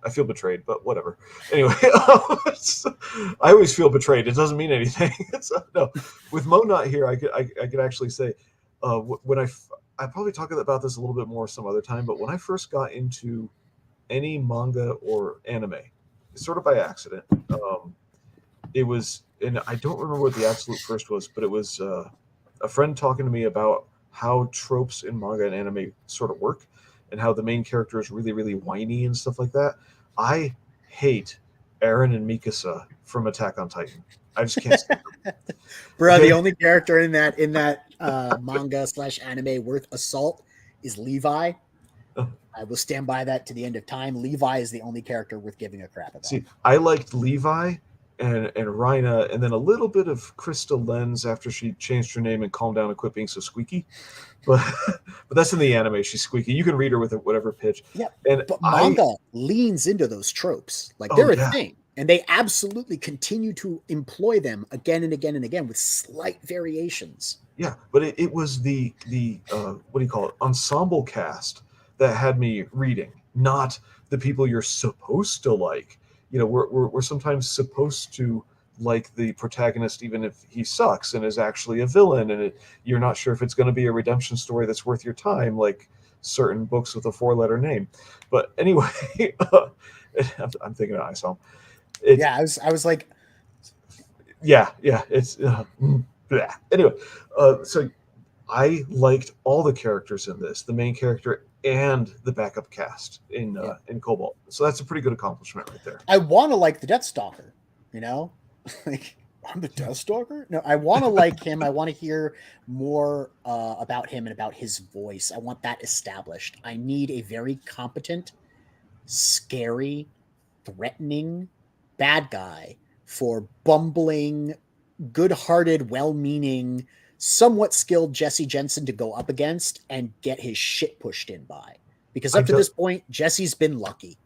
feel betrayed, but whatever. Anyway, I always feel betrayed. It doesn't mean anything. No, with Mo not here, I could actually say when I probably talk about this a little bit more some other time. But when I first got into any manga or anime, sort of by accident. It was, and I don't remember what the absolute first was, but it was a friend talking to me about how tropes in manga and anime sort of work, and how the main character is really, really whiny and stuff like that. I hate Eren and Mikasa from Attack on Titan. I just can't stand them. Bro, the only character in that manga / anime worth assault is Levi. I will stand by that to the end of time. Levi is the only character worth giving a crap about. See, I liked Levi and Rhina, and then a little bit of Crystal Lens after she changed her name and calmed down and quit being so squeaky. But that's in the anime. She's squeaky. You can read her with whatever pitch. Yeah, and but manga leans into those tropes. Like they're a thing, and they absolutely continue to employ them again and again and again with slight variations. Yeah, but it was the what do you call it, ensemble cast that had me reading, not the people you're supposed to like. We're sometimes supposed to like the protagonist even if he sucks and is actually a villain, and you're not sure if it's going to be a redemption story that's worth your time, like certain books with a 4-letter name. But anyway, I'm thinking of ISOM. I was like, it's anyway. So I liked all the characters in this, the main character and the backup cast in Cobalt. So that's a pretty good accomplishment right there. I want to like the Death Stalker, like I'm the Death Stalker. No, I want to like him. I want to hear more about him and about his voice. I want that established. I need a very competent, scary, threatening bad guy for bumbling, good-hearted, well-meaning, somewhat skilled Jesse Jensen to go up against and get his shit pushed in by. Because I up to do- this point, Jesse's been lucky.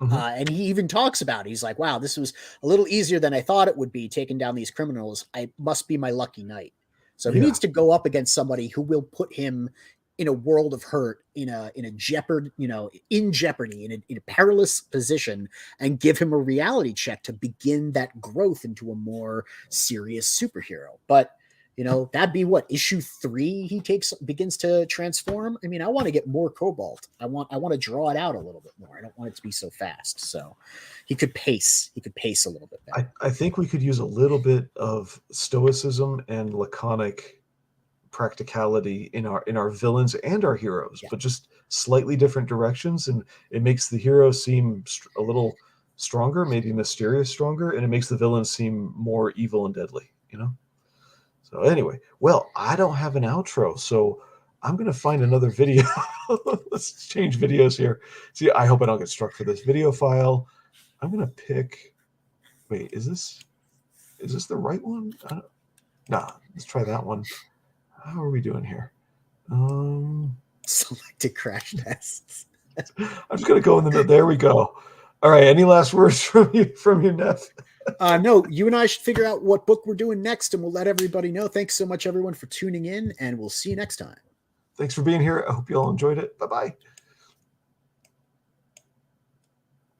Mhm. And he even talks about it. He's like, wow, this was a little easier than I thought it would be, taking down these criminals. I must be my lucky night. So he Yeah. needs to go up against somebody who will put him in a world of hurt, in a jeopard, in jeopardy, in a perilous position, and give him a reality check to begin that growth into a more serious superhero. But that'd be what, issue 3 he begins to transform. I mean, I want to get more Cobalt. I want to draw it out a little bit more. I don't want it to be so fast. So he could pace a little bit better. I think we could use a little bit of stoicism and laconic practicality in our villains and our heroes, Yeah. but just slightly different directions, and it makes the hero seem a little stronger, maybe mysterious stronger, and it makes the villain seem more evil and deadly. So anyway, well, I don't have an outro, so I'm gonna find another video. Let's change videos here. See, I hope I don't get struck for this video file. I'm gonna pick. Wait, is this the right one? Nah, let's try that one. How are we doing here? Selected crash tests. I'm just gonna go in the middle. There we go. All right. Any last words from you, Neff? No, you and I should figure out what book we're doing next, and we'll let everybody know. Thanks so much, everyone, for tuning in, and we'll see you next time. Thanks for being here. I hope you all enjoyed it. Bye-bye.